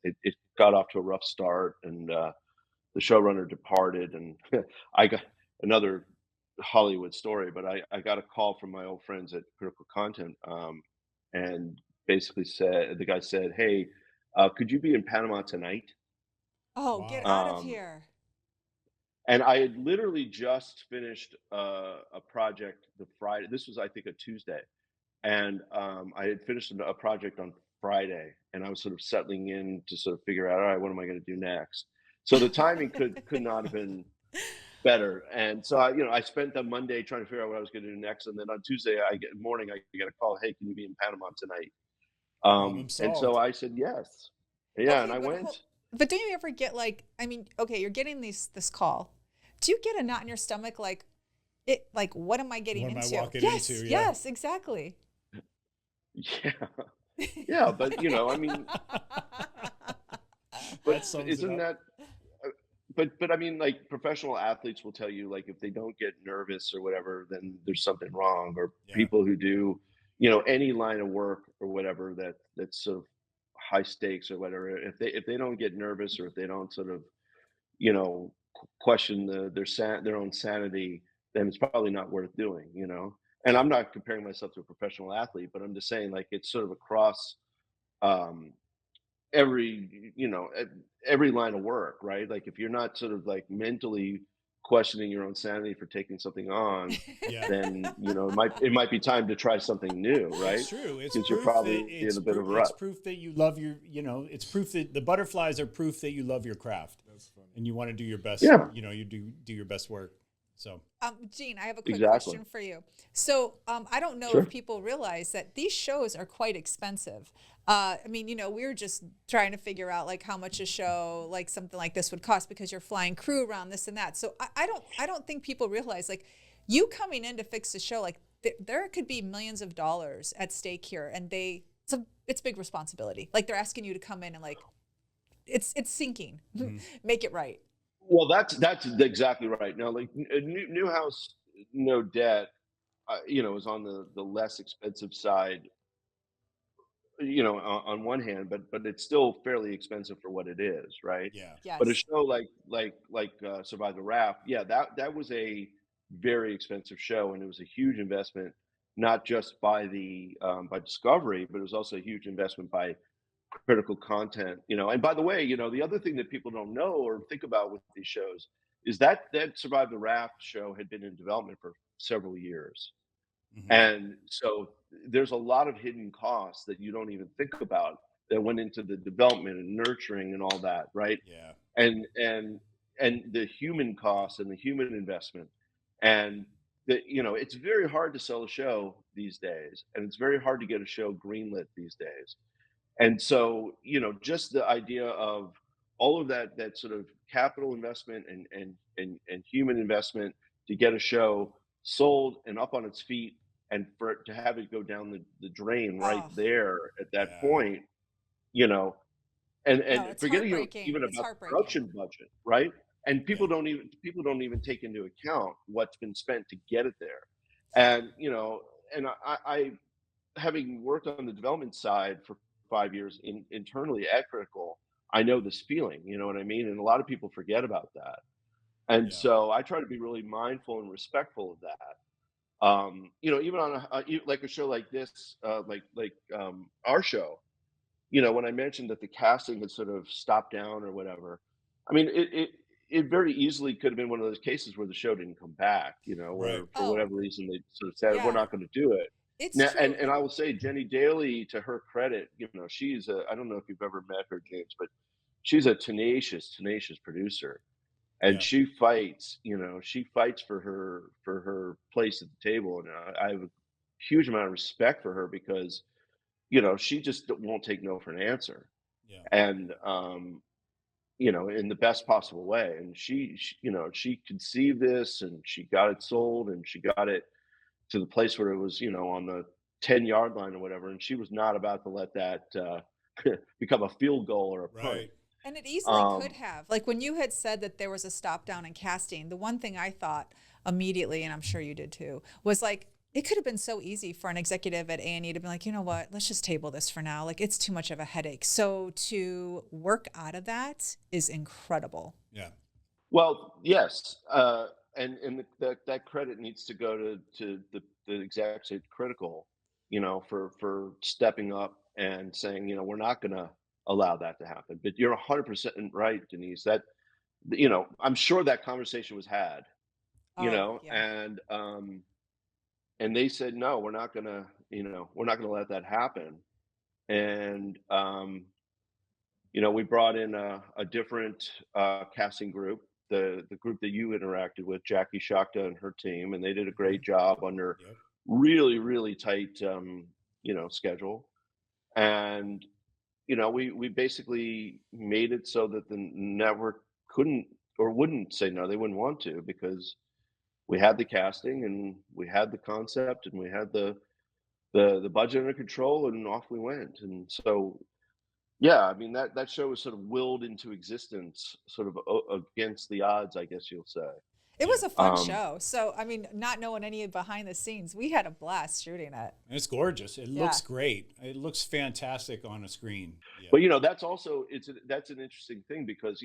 it got off to a rough start, and the showrunner departed, and I got another Hollywood story, but I got a call from my old friends at Critical Content, and basically the guy said, "Hey, could you be in Panama tonight?"
Oh,
Wow.
get out of here.
And I had literally just finished a project the Friday. This was, I think, a Tuesday, and I had finished a project on Friday, and I was sort of settling in to sort of figure out, all right, what am I going to do next? So the timing could not have been better. And so I spent the Monday trying to figure out what I was going to do next, and then on Tuesday I get a call, hey, can you be in Panama tonight?
Problem
And so
solved.
I said yes. Yeah,
Okay,
and I went.
But don't you ever get like, I mean, okay, you're getting this call. Do you get a knot in your stomach like what am I getting
What am I
into?
walking
Yes,
into? Yeah.
yes, exactly.
Yeah, yeah, but I mean,
That
but
sums it
isn't
up.
that? But I mean, like professional athletes will tell you, like if they don't get nervous or whatever, then there's something wrong. Or
Yeah.
people who do, any line of work or whatever that's sort of high stakes or whatever. If they don't get nervous, or if they don't sort of, question their own sanity, then it's probably not worth doing. And I'm not comparing myself to a professional athlete, but I'm just saying, like, it's sort of across um, every line of work, right? Like if you're not sort of like mentally questioning your own sanity for taking something on,
Yeah.
then it might be time to try something new, right?
It's true. It's
Because you're
proof that
probably in a bit of a rut.
it's proof that you love your, it's proof that the butterflies are proof that you love your craft.
That's funny.
And you want to do your best.
Yeah.
You do your best work. So
Gene, I have a quick
Exactly.
question for you. So I don't know
Sure.
if people realize that these shows are quite expensive. I mean, we were just trying to figure out like how much a show like something like this would cost because you're flying crew around this and that. So I don't think people realize like you coming in to fix the show, like there could be millions of dollars at stake here, and it's big responsibility. Like they're asking you to come in and like it's sinking, make it right.
Well, that's exactly right. Now, like a new house, no debt, is on the less expensive side, on one hand, but it's still fairly expensive for what it is, right?
yeah.
But a
Yes.
show like Survive the Raft, yeah, that was a very expensive show, and it was a huge investment, not just by Discovery, but it was also a huge investment by Critical Content. And by the way, the other thing that people don't know or think about with these shows is that Survive the Raft show had been in development for several years.
Mhm.
And so there's a lot of hidden costs that you don't even think about that went into the development and nurturing and all that, right?
Yeah.
And the human costs and the human investment. And it's very hard to sell a show these days, and it's very hard to get a show greenlit these days. And so, just the idea of all of that sort of capital investment and human investment to get a show sold and up on its feet, and for it to have it go down the drain right
Oh,
there at that
Yeah.
point, you know, and
no, it's
forgetting
heartbreaking.
even
It's
about the
heartbreaking.
production budget, right? And
Yeah.
people don't even take into account what's been spent to get it there. And and I having worked on the development side for 5 years internally at Critical, I know this feeling, you know what I mean? And a lot of people forget about that. And
Yeah.
so I try to be really mindful and respectful of that. Even on like a show like this, our show, when I mentioned that the casting had sort of stopped down or whatever, I mean, it very easily could have been one of those cases where the show didn't come back,
Right.
where for
Oh,
whatever reason they sort of said, we're
yeah,
not going to do it.
it's
Now,
true.
and I will say Jenny Daly, to her credit, she's I don't know if you've ever met her, James, but she's a tenacious producer. And
Yeah.
she fights for her place at the table. And I have a huge amount of respect for her because, she just won't take no for an answer.
Yeah.
And, in the best possible way. And she conceived this and she got it sold and she got it to the place where it was, on the 10-yard line or whatever. And she was not about to let that become a field goal or a punt.
Right.
And it easily could
Um,
have. Like when you had said that there was a stop down in casting, the one thing I thought immediately, and I'm sure you did too, was like, it could have been so easy for an executive at A&E to be like, you know what, let's just table this for now. Like it's too much of a headache. So to work out of that is incredible.
Yeah.
Well, yes, that credit needs to go to the execs at Critical, for stepping up and saying, we're not going to allow that to happen. But you're 100% right, Denise. That I'm sure that conversation was had,
Oh, yeah.
and they said no, we're not going to let that happen. And we brought in a different casting group, the group that you interacted with, Jackie Shakta and her team, and they did a great job under
Yep.
really, really tight, schedule. And we basically made it so that the network couldn't or wouldn't say no. They wouldn't want to because we had the casting and we had the concept and we had the budget under control, and off we went. And so yeah, I mean that show was sort of willed into existence, sort of against the odds, I guess you'll say.
It
Yeah.
was a fun
Um,
show. So, I mean, not knowing any behind the scenes, we had a blast shooting it.
And it's gorgeous. It
Yeah.
looks great. It looks fantastic on a screen. Yeah.
but that's also that's an interesting thing because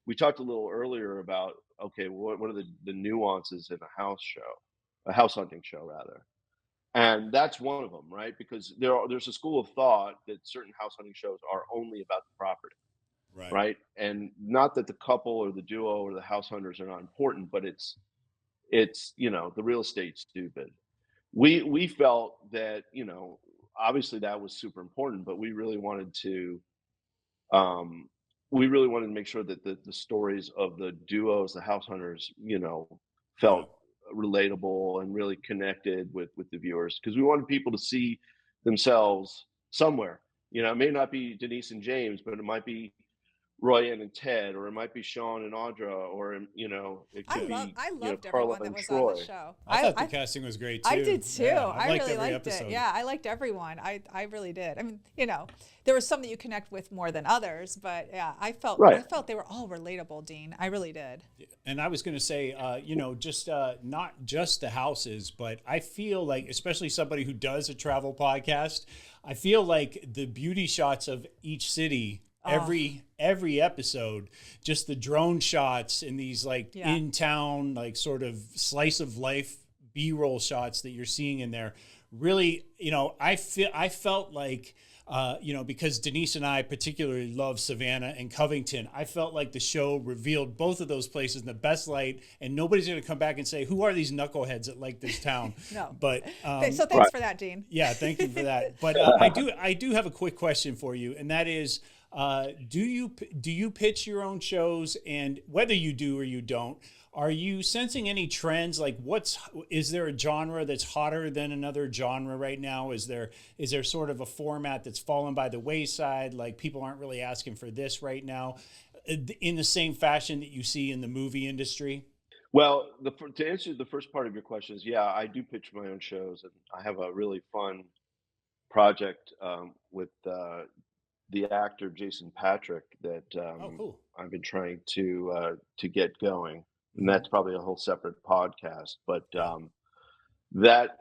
we talked a little earlier about, okay, what are the nuances in a house hunting show rather, and that's one of them, right? Because there's a school of thought that certain house hunting shows are only about the property.
Right.
Right? And not that the couple or the duo or the house hunters are not important, but it's the real estate's stupid. We felt that obviously that was super important, but um we really wanted to make sure that the stories of the duos, the house hunters,
Yeah.
felt relatable and really connected with the viewers because we wanted people to see themselves somewhere. It may not be Denise and James, but it might be Royanne and Ted, or it might be Sean and Audra, or it could be
I loved
Carla
everyone that
and
was on the
Troy.
show.
I thought the casting was great too.
I did too.
Yeah,
I
liked
really
every
liked
episode.
it. Yeah, I liked everyone. I really did. I mean, there was some that you connect with more than others, but yeah, I
Right.
felt they were all relatable, Dean. I really did.
And I was going to say, just not just the houses, but I feel like, especially somebody who does a travel podcast, I feel like the beauty shots of each city, every episode, just the drone shots and these like
Yeah.
in town, like sort of slice of life B-roll shots that you're seeing in there. Really, I felt like. Because Denise and I particularly love Savannah and Covington, I felt like the show revealed both of those places in the best light, and nobody's going to come back and say, "Who are these knuckleheads that like this town?"
No.
But
So thanks
Right.
for that, Dean.
yeah, thank you for that. But I do have a quick question for you, and that is, do you pitch your own shows, and whether you do or you don't, are you sensing any trends? Like, is there a genre that's hotter than another genre right now? Is there sort of a format that's fallen by the wayside? Like people aren't really asking for this right now, in the same fashion that you see in the movie industry?
Well, to answer the first part of your question is, yeah, I do pitch my own shows, and I have a really fun project with the actor Jason Patrick that
Oh, cool.
I've been trying to get going, and
Mhm.
that's probably a whole separate podcast. But
Yeah.
that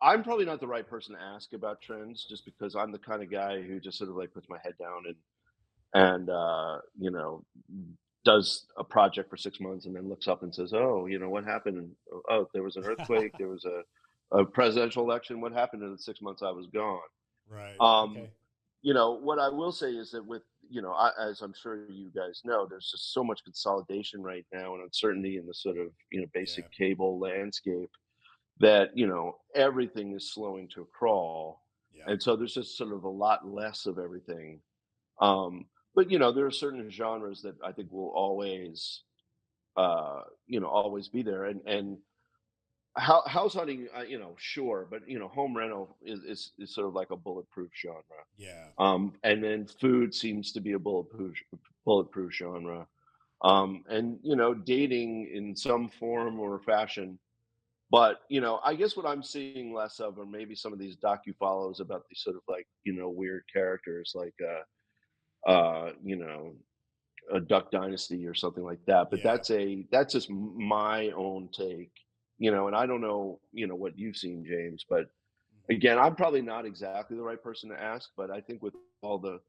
I'm probably not the right person to ask about trends, just because I'm the kind of guy who just sort of like puts my head down and does a project for 6 months and then looks up and says, "Oh, what happened? Oh, there was an earthquake. There was a presidential election. What happened in the 6 months I was gone?"
Right.
Um,
Okay.
what I will say is that with, as I'm sure you guys know, there's just so much consolidation right now and uncertainty in the sort of,
Yeah.
basic cable landscape that, everything is slowing to a crawl.
Yeah.
And so there's just sort of a lot less of everything. But, there are certain genres that I think will always be there. And house hunting, sure, but home rental is sort of like a bulletproof genre.
Yeah.
And then food seems to be a bulletproof genre. And dating in some form or fashion. But I guess what I'm seeing less of are maybe some of these docu-follows about these sort of like weird characters like a Duck Dynasty or something like that. But
Yeah.
that's just my own take, and I don't know, what you've seen, James, but
Mhm.
again, I'm probably not exactly the right person to ask, but I think with all the,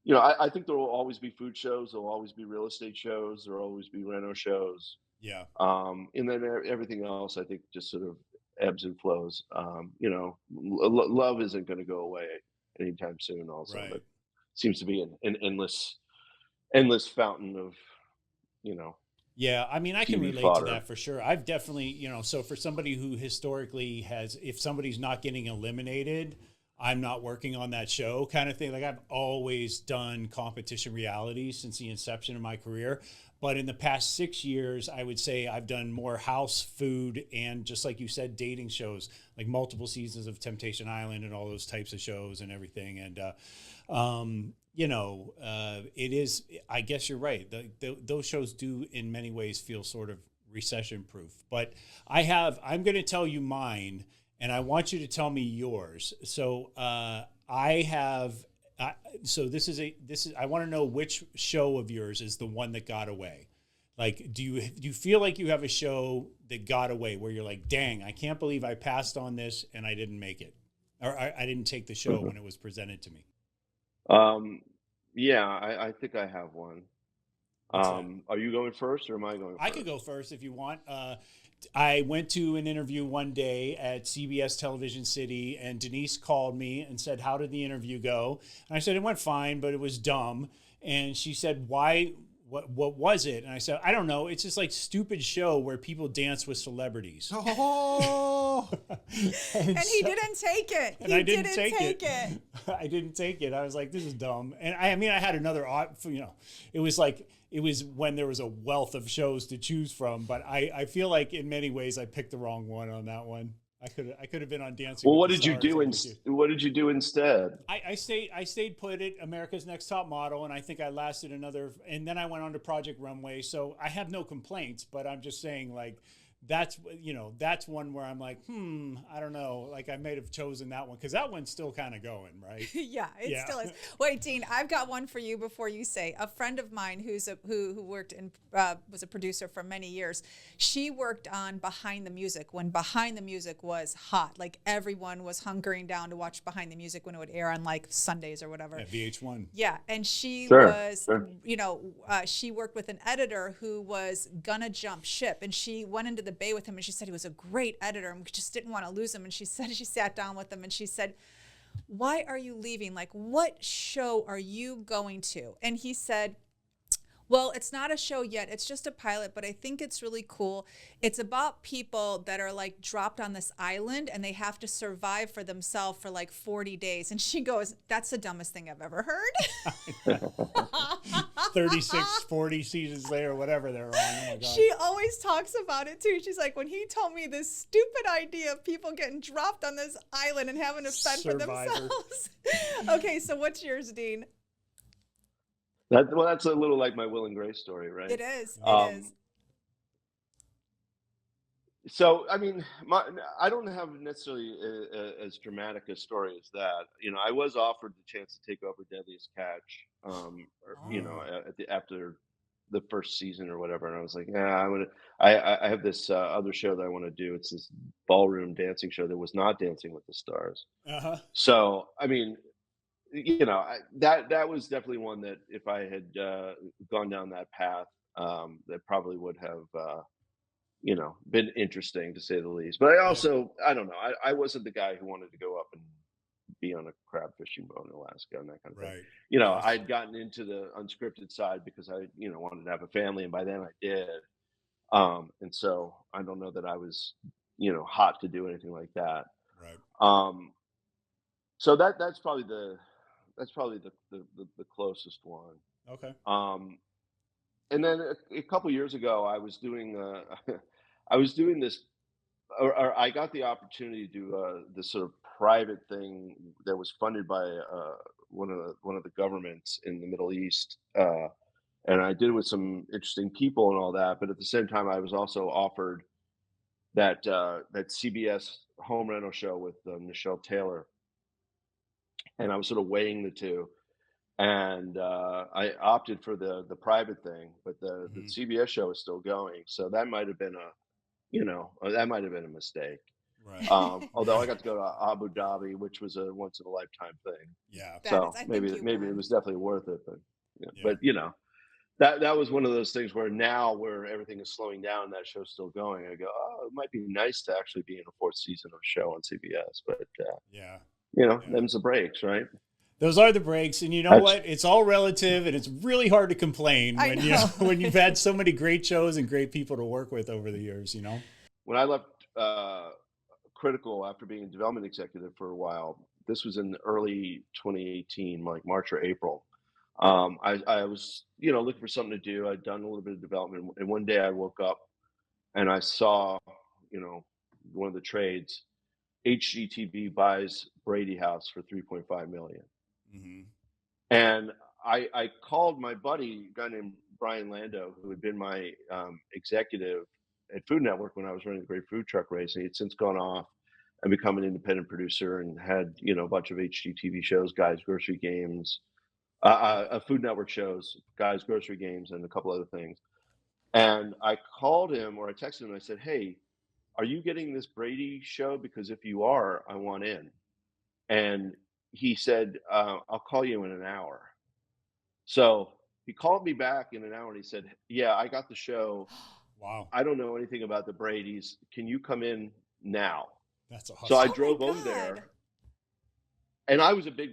I think there will always be food shows, there'll always be real estate shows, there'll always be reno shows,
Yeah.
and then everything else, I think, just sort of ebbs and flows. Love isn't going to go away anytime soon. Also,
Right.
but seems to be an endless fountain of you know
Yeah, I mean, I can
TV
relate to
fodder.
that for sure. I've definitely, so for somebody who historically has, if somebody's not getting eliminated, I'm not working on that show kind of thing. Like I've always done competition reality since the inception of my career. But in the past 6 years, I would say I've done more house, food, and just like you said, dating shows, like multiple seasons of Temptation Island and all those types of shows and everything. And, it is, I guess you're right. Those shows do in many ways feel sort of recession proof, but I'm going to tell you mine and I want you to tell me yours. So, I have, so I want to know which show of yours is the one that got away. Like, do you feel like you have a show that got away where you're like, dang, I can't believe I passed on this and I didn't make it, or I didn't take the show when it was presented to me?
um, yeah, I think I have one.
What's that?
Are you going first or am I going
I could go
first?
first if you want. I went to an interview one day at CBS Television City, and Denise called me and said, "How did the interview go?" And I said, "It went fine, but it was dumb." And she said, "Why? What was it?" And I said, "I don't know. It's just like stupid show where people dance with celebrities."
Oh,
And he didn't take it.
And
He
I didn't
didn't
take
take it.
I didn't take it. I was like, this is dumb. And I mean, I had another, it was like, it was when there was a wealth of shows to choose from, but I feel like in many ways I picked the wrong one on that one. I could have been on Dancing
Well,
with
what
the
did you
Stars.
do? What did you do instead?
I stayed put at America's Next Top Model, and I think I lasted another, and then I went on to Project Runway. So I have no complaints, but I'm just saying, like, that's one where I'm like, I don't know, like I may have chosen that one because that one's still kind of going, right?
Yeah, it
Yeah.
still is. Wait, Dean, I've got one for you before you say. A friend of mine who worked in was a producer for many years. She worked on Behind the Music when Behind the Music was hot. Like everyone was hunkering down to watch Behind the Music when it would air on like Sundays or whatever.
Yeah, VH1.
Yeah, and she
Sure,
was,
sure.
she worked with an editor who was gonna jump ship, and she went into the bay with him, and she said he was a great editor, and we just didn't want to lose him. And she said she sat down with him, and she said, "Why are you leaving? Like, what show are you going to?" And he said, "Well, it's not a show yet. It's just a pilot, but I think it's really cool. It's about people that are like dropped on this island and they have to survive for themselves for like 40 days." And she goes, "That's the dumbest thing I've ever heard."
36, 40 seasons later, whatever they're on. Oh my God.
She always talks about it too. She's like, when he told me this stupid idea of people getting dropped on this island and having to fend for
Survivor.
themselves. Okay, so what's yours, Dean?
That's a little like my Will and Grace story, right?
It is. It
Um,
is.
So, I mean, I don't have necessarily as dramatic a story as that. I was offered the chance to take over Deadliest Catch, after the first season or whatever, and I was like, yeah, I have this other show that I want to do. It's this ballroom dancing show that was not Dancing with the Stars.
Uh-huh.
So, I mean, that was definitely one that if I had gone down that path, that probably would have been interesting to say the least. But
Yeah.
I don't know. I wasn't the guy who wanted to go up and be on a crab fishing boat in Alaska and that kind of thing.
Right. Yes.
I'd gotten into the unscripted side because I wanted to have a family, and by then I did. And so I don't know that I was hot to do anything like that.
Right.
So that's probably the closest one.
Okay.
And then a couple years ago, I was doing I was doing this, or I got the opportunity to do this sort of private thing that was funded by one of the governments in the Middle East, and I did it with some interesting people and all that. But at the same time, I was also offered that CBS home rental show with Michelle Taylor, and I was sort of weighing the two. And I opted for the private thing, but the CBS show is still going, so that might have been a mistake.
Right.
Although I got to go to Abu Dhabi, which was a once in a lifetime thing.
Yeah.
So maybe it was definitely worth it. But that was one of those things where now where everything is slowing down, that show's still going. I go, oh, it might be nice to actually be in a fourth season of a show on CBS, but them's the breaks, right?
Those are the breaks, and you know what? It's all relative, and it's really hard to complain when when you've had so many great shows and great people to work with over the years.
When I left Critical after being a development executive for a while, this was in early 2018, like March or April. I was looking for something to do. I'd done a little bit of development, and one day I woke up and I saw one of the trades. HGTV buys Brady House for $3.5 million.
Mm-hmm.
And I called my buddy, a guy named Brian Lando, who had been my executive at Food Network when I was running the Great Food Truck Race. And he had since gone off and become an independent producer and had a bunch of HGTV shows, Guys Grocery Games, Food Network shows, Guys Grocery Games, and a couple other things. And I called him, or I texted him, and I said, hey, are you getting this Brady show? Because if you are, I want in. And he said, I'll call you in an hour. So he called me back in an hour and he said, yeah, I got the show.
Wow.
I don't know anything about the Bradys. Can you come in now?
That's awesome.
So I drove over there. And I was a big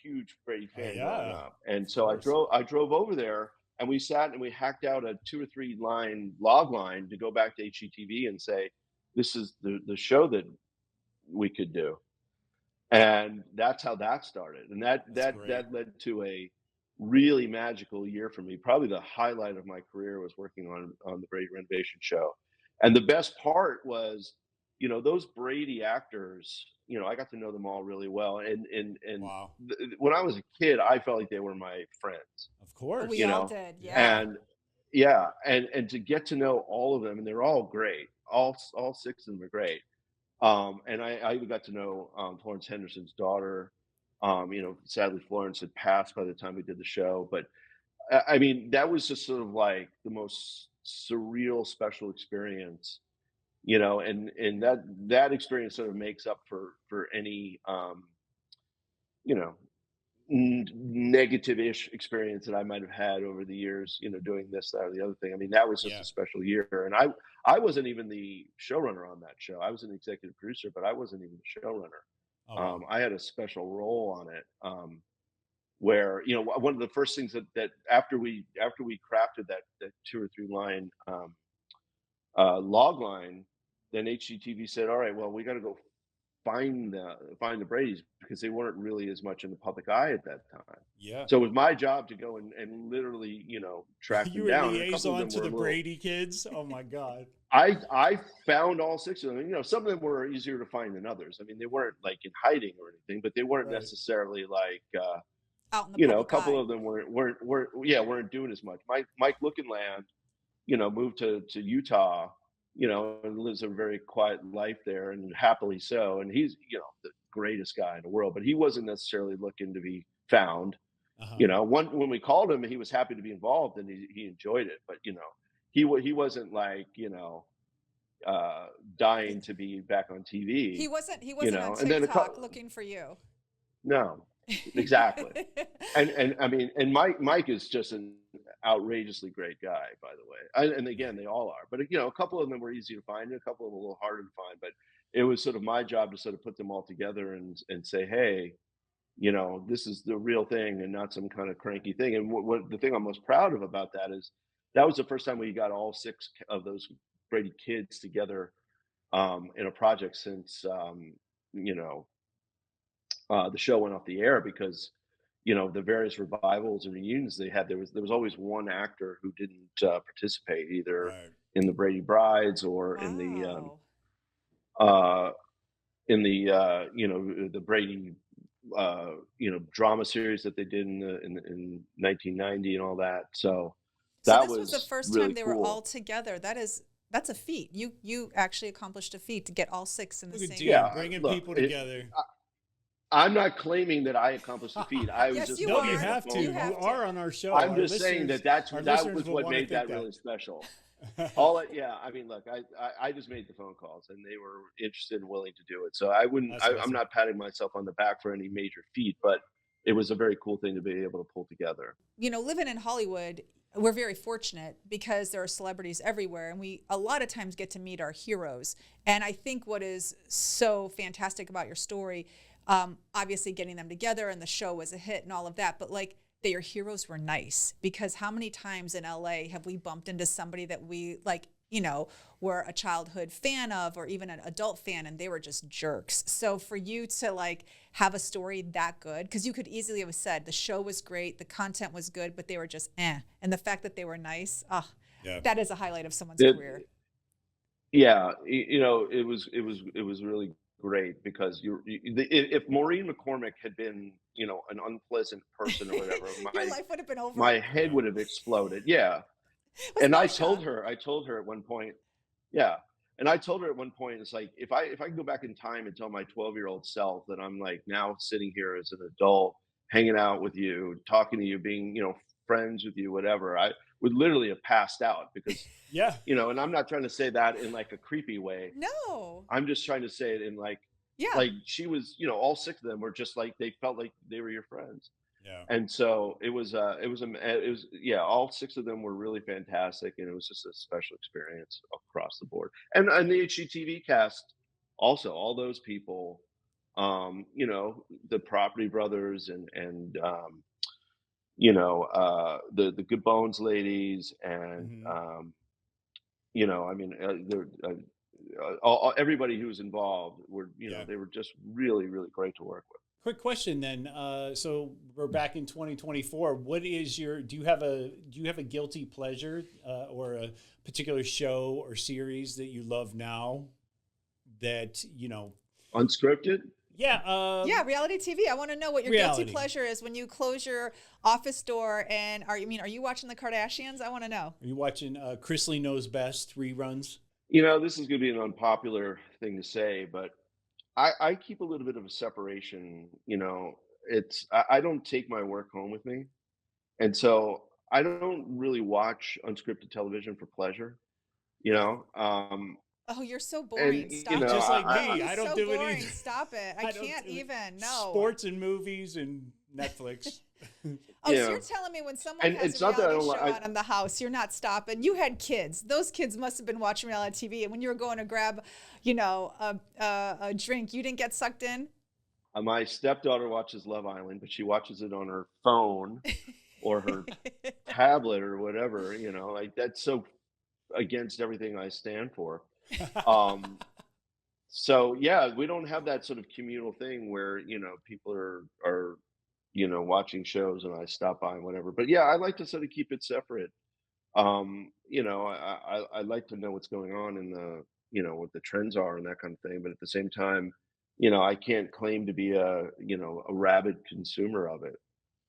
huge Brady fan growing up. And so I drove over there, and we sat and we hacked out a 2 or 3 line log line to go back to HGTV and say, this is the show that we could do. And that's how that started. And that led to a really magical year for me. Probably the highlight of my career was working on the Brady Renovation show. And the best part was, those Brady actors, I got to know them all really well. And
wow.
When I was a kid, I felt like they were my friends.
Of course.
We all did. Yeah.
And to get to know all of them, and they're all great. All 6 of them are great. And I even got to know Florence Henderson's daughter. Sadly, Florence had passed by the time we did the show. But I mean, that was just sort of like the most surreal, special experience. And that experience sort of makes up for any negative-ish experience that I might have had over the years, doing this, that, or the other thing. I mean, that was just a special year. And I wasn't even the showrunner on that show. I was an executive producer, but I wasn't even the showrunner. Oh. I had a special role on it, where, one of the first things that after we crafted that 2 or 3 line log line, then HGTV said, all right, well, we got to go find the Bradys, because they weren't really as much in the public eye at that time.
Yeah.
So it was my job to go and literally, track them down.
You were liaison to the Brady kids? Oh my God.
I found all 6 of them. Some of them were easier to find than others. I mean, they weren't like in hiding or anything, but they weren't necessarily like
out in the
a couple
eye.
of them weren't doing as much. Mike Lookinland, moved to Utah, and lives a very quiet life there, and happily so. And he's, the greatest guy in the world, but he wasn't necessarily looking to be found. Uh-huh. When we called him, he was happy to be involved, and he enjoyed it. But he wasn't like dying to be back on TV.
He wasn't on TikTok looking for you.
No. Exactly. And I mean, and Mike is just an outrageously great guy, by the way. And again, they all are. But a couple of them were easy to find, and a couple of them were a little harder to find. But it was sort of my job to sort of put them all together and say, hey, this is the real thing and not some kind of cranky thing. And what the thing I'm most proud of about that is that was the first time we got all 6 of those Brady kids together in a project since the show went off the air, because the various revivals and reunions they had, there was always one actor who didn't participate, either
Right.
in the Brady Brides or
Wow.
in the Brady drama series that they did in 1990 and all that. So
So
that
this was the first
really
time they
cool.
were all together. That's a feat. You actually accomplished a feat to get all 6 in the
Look at
same.
Dean,
Yeah,
bringing
look,
people together.
I'm not claiming that I accomplished the feat. I was
Yes,
just
you
No,
are.
you have to.
You
You,
have to.
are on our show.
I'm
Our
just saying
listeners-
that
our
that
listeners
was
will
what
wanna
made
think
that really special. Yeah, I mean, look, I just made the phone calls, and they were interested and willing to do it. So I wouldn't.
That's
I'm
awesome.
not patting myself on the back for any major feat, but it was a very cool thing to be able to pull together.
Living in Hollywood, we're very fortunate because there are celebrities everywhere, and we a lot of times get to meet our heroes. And I think what is so fantastic about your story, obviously getting them together and the show was a hit and all of that, but like that your heroes were nice, because how many times in LA have we bumped into somebody that we like, were a childhood fan of, or even an adult fan, and they were just jerks. So for you to like have a story that good, because you could easily have said the show was great, the content was good, but they were just and the fact that they were nice,
Yeah.
that is a highlight of someone's
It-
career.
Yeah, it was really great, because if Maureen McCormick had been an unpleasant person or whatever,
Your life would have been over.
my head would have exploded. Yeah.
Was
And I
Marsha.
told her at one point, yeah. And I told her at one point, it's like, if I can go back in time and tell my 12-year-old self that I'm like now sitting here as an adult, hanging out with you, talking to you, being, friends with you, whatever, I would literally have passed out, because,
Yeah.
and I'm not trying to say that in like a creepy way.
No.
I'm just trying to say it in like she was, all 6 of them were just like, they felt like they were your friends.
Yeah.
And so it was all 6 of them were really fantastic, and it was just a special experience across the board. And the HGTV cast also, all those people, the Property Brothers and the Good Bones ladies, and I mean, everybody who was involved were, they were just really, really great to work with.
Quick question then. So we're back in 2024. What is do you have a guilty pleasure or a particular show or series that you love now that,
Unscripted?
Yeah.
Yeah, reality TV. I want to know what your
Reality.
guilty pleasure is when you close your office door. And are you watching the Kardashians? I want to know.
Are you watching Chrisley Knows Best reruns?
This is going to be an unpopular thing to say, but I keep a little bit of a separation. I don't take my work home with me. And so I don't really watch unscripted television for pleasure,
Oh, you're so boring.
And,
Stop it.
Just like me.
You're
I don't
so
do it
boring.
either.
Stop it. I
don't
can't
do it.
even. No.
Sports and movies and Netflix.
Oh,
Yeah.
so you're telling me when someone
And
has
it's
a
not that I
reality
don't
show
like-
on in the house, you're not stopping. You had kids. Those kids must have been watching reality TV. And when you were going to grab, a drink, you didn't get sucked in?
My stepdaughter watches Love Island, but she watches it on her phone or her tablet or whatever, like that's so against everything I stand for. So yeah, we don't have that sort of communal thing where, people are watching shows and I stop by and whatever. But yeah, I like to sort of keep it separate. I like to know what's going on in what the trends are and that kind of thing. But at the same time, I can't claim to be a rabid consumer of it.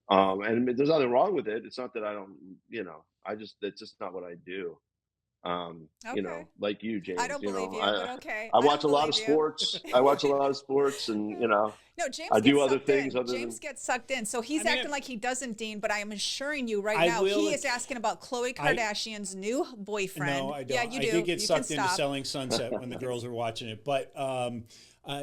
And there's nothing wrong with it. It's not that I don't, it's just not what I do.
Okay.
Like you, James.
I don't believe you,
I
but okay.
I watch a
don't
lot of
believe you.
sports. I watch a lot of sports, and
No, James
I do
gets
other
sucked
things
in.
other than-
James gets sucked in. So he's
I mean,
acting like he doesn't, Dean, but I am assuring you right
I
now,
will-
he is asking about Khloe Kardashian's new boyfriend.
No, I don't.
Yeah, you do.
I did get
You
sucked
can
into
stop.
Selling Sunset when the girls were watching it, but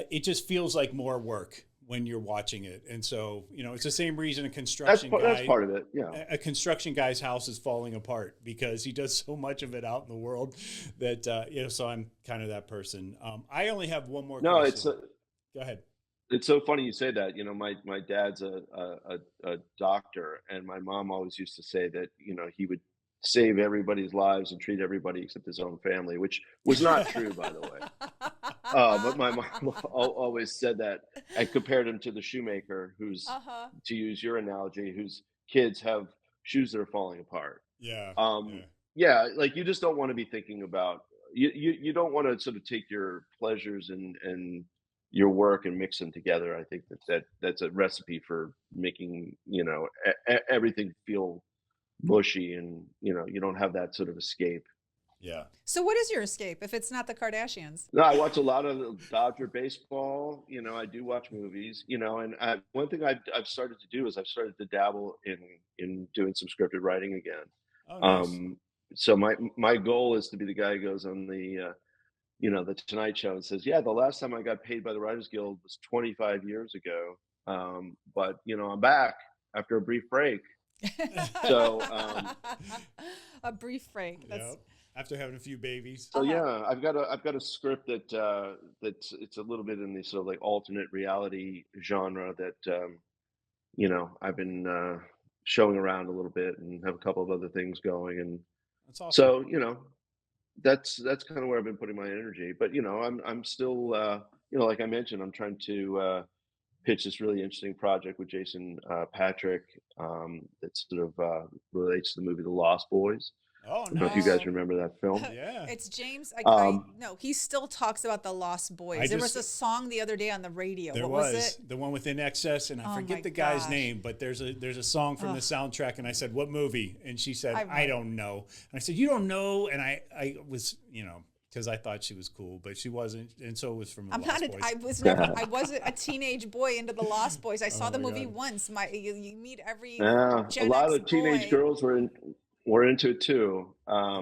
it just feels like more work. when you're watching it. And so, it's the same reason a
That's
construction guy,
that's part of it. Yeah.
a construction guy's house is falling apart because he does so much of it out in the world that, so I'm kind of that person. I only have one more
No,
question. Go ahead.
it's so funny you say that. My dad's a doctor, and my mom always used to say that he would save everybody's lives and treat everybody except his own family, which was not true, by the way. But my mom always said that and compared him to the shoemaker, who's, to use your analogy, whose kids have shoes that are falling apart.
Yeah.
Yeah, like you just don't want to be thinking about you don't want to sort of take your pleasures and your work and mix them together. I think that's a recipe for making everything feel mushy, and you don't have that sort of escape.
Yeah.
So what is your escape if it's not the Kardashians?
No, I watch a lot of Dodger baseball. I do watch movies. And one thing I've started to do is I've started to dabble in doing some scripted writing again.
Oh, nice.
So my goal is to be the guy who goes on the Tonight Show and says, yeah, the last time I got paid by the Writers Guild was 25 years ago. But I'm back after a brief break. So
a brief break. That's
after having a few babies.
So yeah, I've got a script that's it's a little bit in the sort of like alternate reality genre that I've been showing around a little bit and have a couple of other things going, and
that's awesome.
So that's kind of where I've been putting my energy. But I'm still like I mentioned, I'm trying to pitch this really interesting project with Jason Patrick that sort of relates to the movie The Lost Boys.
Oh,
I don't know if you guys remember that film.
Yeah.
It's James. No, he still talks about the Lost Boys. There was a song the other day on the radio.
There
what was it?
The one with In Excess, and I forget the guy's name, but there's a song from the soundtrack, and I said, what movie? And she said, I don't know. And I said, you don't know? And I was, because I thought she was cool, but she wasn't, and so it was from the Lost Boys.
I wasn't a teenage boy into the Lost Boys. I saw the movie once. You meet every Gen
a lot
X
of teenage
boy.
girls were into it too. I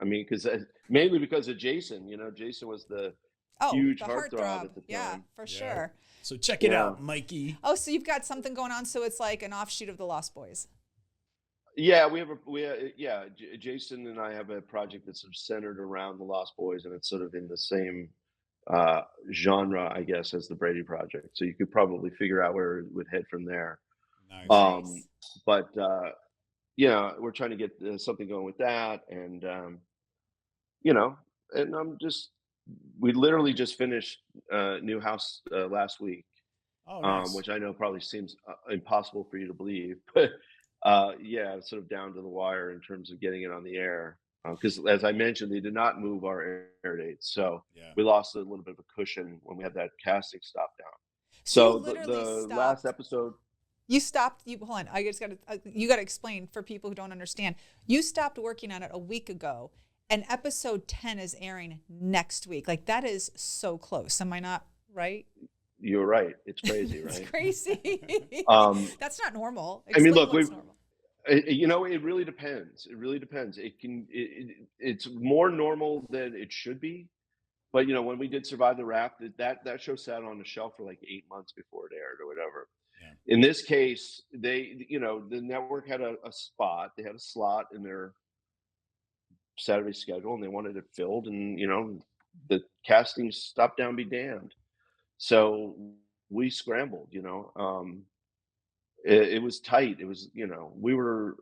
mean, mainly because of Jason. Jason was the huge heartthrob at the time.
Yeah, for sure.
So check it out, Mikey.
Oh, so you've got something going on. So it's like an offshoot of the Lost Boys.
Yeah, Jason and I have a project that's sort of centered around the Lost Boys, and it's sort of in the same genre, I guess, as the Brady Project. So you could probably figure out where it would head from there.
Nice.
But we're trying to get something going with that, and and we literally just finished new house last week.
Oh, nice.
Which I know probably seems impossible for you to believe, but it's sort of down to the wire in terms of getting it on the air. Because as I mentioned, they did not move our air dates, so we lost a little bit of a cushion when we had that casting stop down. So the last episode.
You stopped. Hold on. I just got to. You got to explain for people who don't understand. You stopped working on it a week ago, and episode 10 is airing next week. Like that is so close. Am I not right?
You're right. It's crazy, right?
It's crazy. That's not normal.
Explain look, normal. It really depends. It really depends. It's more normal than it should be. But when we did Survive the Raft, that show sat on the shelf for like 8 months before it aired or whatever. Yeah. In this case, the network had a spot. They had a slot in their Saturday schedule, and they wanted it filled. And the casting stopped down, be damned. So we scrambled. It was tight. It was we were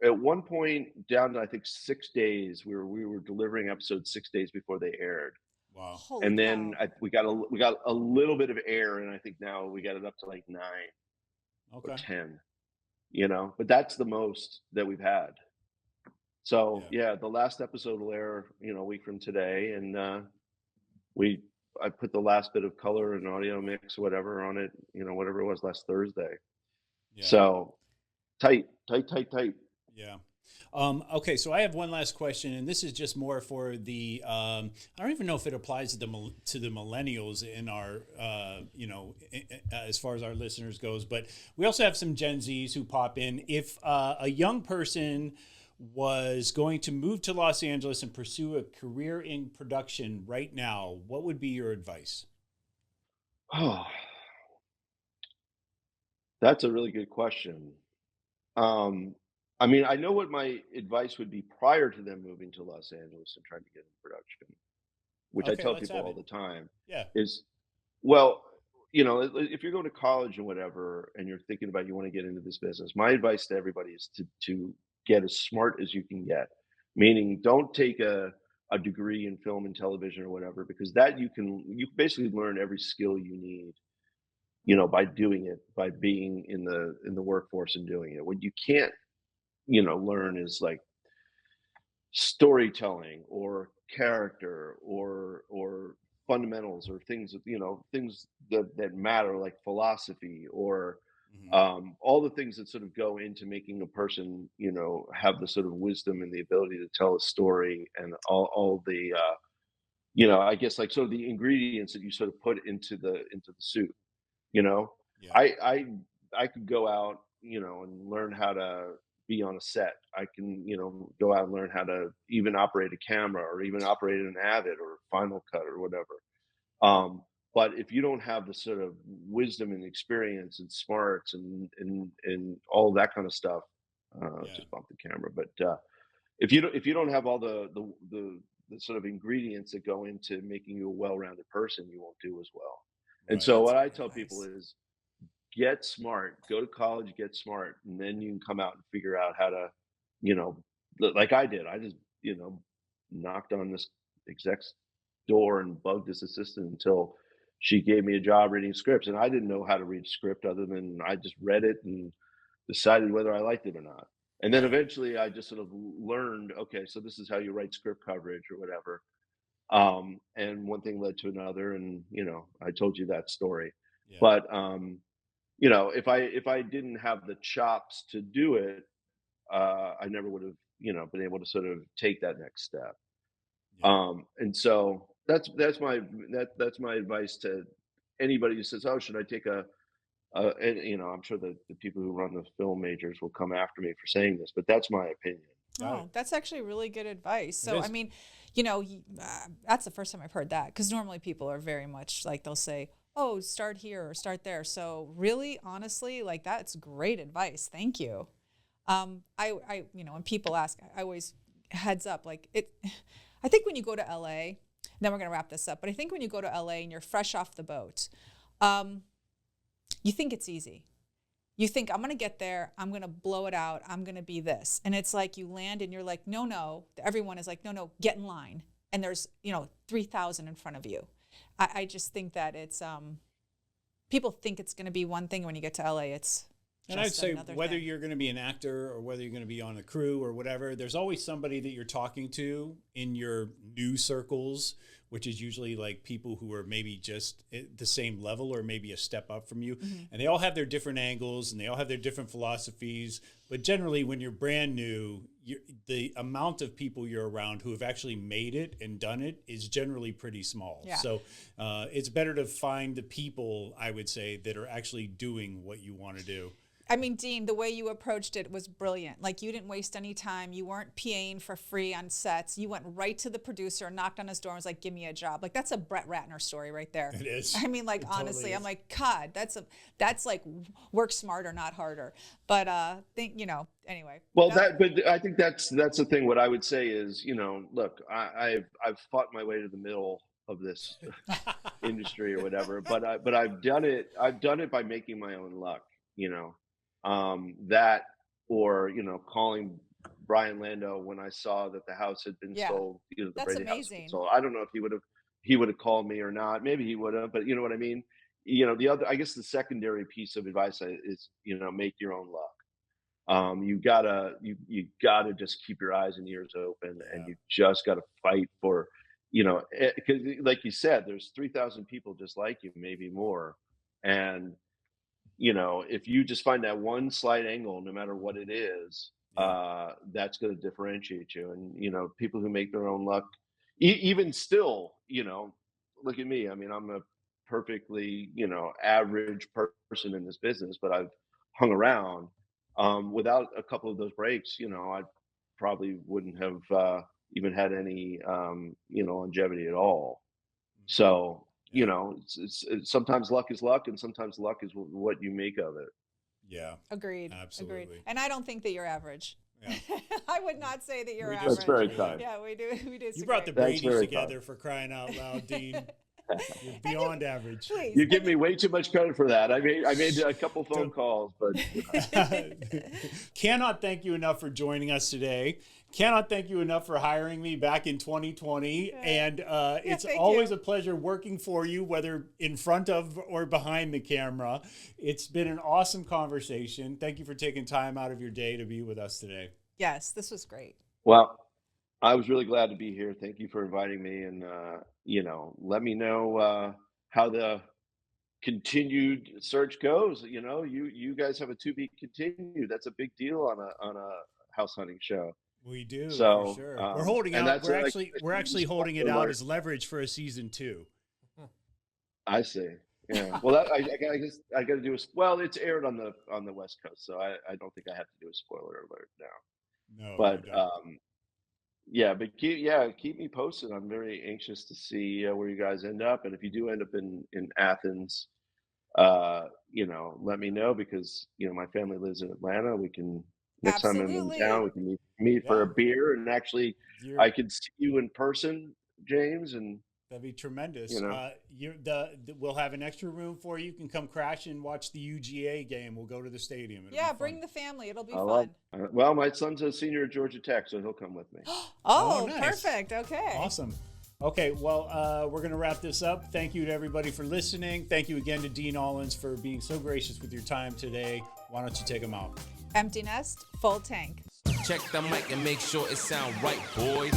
at one point down to I think 6 days. We were delivering episodes 6 days before they aired.
Wow.
Holy
and then
cow.
we got a little bit of air, and I think now we got it up to like 9 or 10. But that's the most that we've had. So the last episode will air a week from today, and I put the last bit of color and audio mix, whatever, on it, whatever it was last Thursday. Yeah. So tight.
Yeah. Okay, so I have one last question, and this is just more for the. I don't even know if it applies to the millennials in our, as far as our listeners goes, but we also have some Gen Zs who pop in. If a young person was going to move to Los Angeles and pursue a career in production right now, what would be your advice?
Oh, That's a really good question. Um, I mean, I know what my advice would be prior to them moving to Los Angeles and trying to get into production, which I
Okay,
tell
let's
people
have
all
it.
the time,
Yeah.
is, well, if you're going to college or whatever, and you're thinking about you want to get into this business, my advice to everybody is to get as smart as you can get. Meaning, don't take a degree in film and television or whatever, because that you basically learn every skill you need, by doing it, by being in the workforce and doing it. What you can't, learn is like storytelling or character or fundamentals or things things that matter, like philosophy or
Hmm.
all the things that sort of go into making a person have the sort of wisdom and the ability to tell a story, and all the I guess, like, sort of the ingredients that you sort of put into the soup. you know
Yeah.
I could go out, and learn how to be on a set. I can, go out and learn how to even operate a camera, or even operate an Avid or Final Cut or whatever. But if you don't have the sort of wisdom and experience and smarts and all that kind of stuff,
Yeah.
just bump the camera. But if you don't have all the sort of ingredients that go into making you a well-rounded person, you won't do as well. And
Right.
so
That's
what I
great
tell people
advice.
is, get smart, go to college, get smart, and then you can come out and figure out how to, you know, like I did. I just, knocked on this exec's door and bugged this assistant until she gave me a job reading scripts. And I didn't know how to read script other than I just read it and decided whether I liked it or not. And then
Right.
eventually I just sort of learned, okay, so this is how you write script coverage or whatever. And one thing led to another, and I told you that story.
Yeah.
But if I didn't have the chops to do it, I never would have, been able to sort of take that next step.
Yeah.
And so that's my advice to anybody who says, "Oh, should I take a?" And I'm sure that the people who run the film majors will come after me for saying this, but that's my opinion.
Got it.
Oh, that's actually really good advice.
It
So, I
is.
mean, that's the first time I've heard that, because normally people are very much like they'll say, "Oh, start here or start there." So, really, honestly, like that's great advice. Thank you. When people ask, I always heads up like it. I think when you go to LA, then we're gonna wrap this up. But I think when you go to LA and you're fresh off the boat, um, you think it's easy. You think, I'm going to get there, I'm going to blow it out, I'm going to be this. And it's like you land and you're like, no, no. Everyone is like, no, no, get in line. And there's, 3,000 in front of you. I just think that it's, people think it's going to be one thing. When you get to LA, it's
And I'd
just
say
another
whether
thing.
you're going to be an actor or whether you're going to be on a crew or whatever, there's always somebody that you're talking to in your new circles, which is usually like people who are maybe just at the same level or maybe a step up from you.
Mm-hmm.
And they all have their different angles and they all have their different philosophies. But generally, when you're brand new, the amount of people you're around who have actually made it and done it is generally pretty small.
Yeah.
So it's better to find the people, I would say, that are actually doing what you want to do.
I mean, Dean, the way you approached it was brilliant. Like, you didn't waste any time. You weren't PAing for free on sets. You went right to the producer, knocked on his door, and was like, "Give me a job." Like, that's a Brett Ratner story right there.
It is.
I mean, like,
It
honestly,
totally
I'm
is.
like, God, that's like work smarter, not harder. But anyway.
Well, but I think that's the thing. What I would say is, look, I've fought my way to the middle of this industry or whatever, but I've done it. I've done it by making my own luck. You know, that, or calling Brian Lando when I saw that the house had been
Yeah,
sold. The
that's
Brady house had been
amazing.
sold. I don't know if he would have called me or not. Maybe he would have, but you know what I mean. The other, I guess, the secondary piece of advice is, make your own luck. You gotta just keep your eyes and ears open, and
Yeah.
you just gotta fight for, because like you said, there's 3,000 people just like you, maybe more. And if you just find that one slight angle, no matter what it is,
Yeah.
that's going to differentiate you. And people who make their own luck, even still, look at me. I mean, I'm a perfectly average person in this business, but I've hung around. Without a couple of those breaks, I probably wouldn't have even had any longevity at all.
Mhm.
So,
Yeah.
sometimes luck is luck, and sometimes luck is what you make of it.
Yeah.
Agreed.
Absolutely.
Agreed. And I don't think that you're average.
Yeah.
I would not say that you're
We
average.
That's very kind.
Yeah, we do. We do.
You brought the
That's
Bradys
very
together
kind.
for crying out loud, Dean. You're beyond average.
Please.
You give me way too much credit for that. I made a couple phone calls, but
Cannot thank you enough for joining us today. Cannot thank you enough for hiring me back in 2020. And it's always a pleasure working for you, whether in front of or behind the camera. It's been an awesome conversation. Thank you for taking time out of your day to be with us today.
Yes, this was great.
well, I was really glad to be here. Thank you for inviting me, and let me know how the continued search goes. You guys have a to be continued. That's a big deal on a house hunting show.
We do,
So,
for sure. We're holding
and
out.
that's
We're actually holding it out as leverage for a season 2.
I see. Yeah. Well, I guess I got to do well. It's aired on the West Coast, so I don't think I have to do a spoiler alert now.
No,
But
you don't.
yeah, but keep me posted. I'm very anxious to see where you guys end up, and if you do end up in Athens, let me know, because my family lives in Atlanta. We can next time I'm in
Absolutely.
town, we can meet for a beer, and actually
You're-
I could see you in person, James, and
That'd be tremendous.
You know.
We'll have an extra room for you. You can come crash and watch the UGA game. We'll go to the stadium. It'll
Yeah,
be
bring
fun.
the family. It'll be
I
fun.
love. Well, my son's a senior at Georgia Tech, so he'll come with me.
Oh,
nice.
perfect. Okay.
Awesome. Okay, well, we're going to wrap this up. Thank you to everybody for listening. Thank you again to Dean Ollins for being so gracious with your time today. Why don't you take him out?
Empty nest, full tank.
Check the mic and make sure it sound right, boys.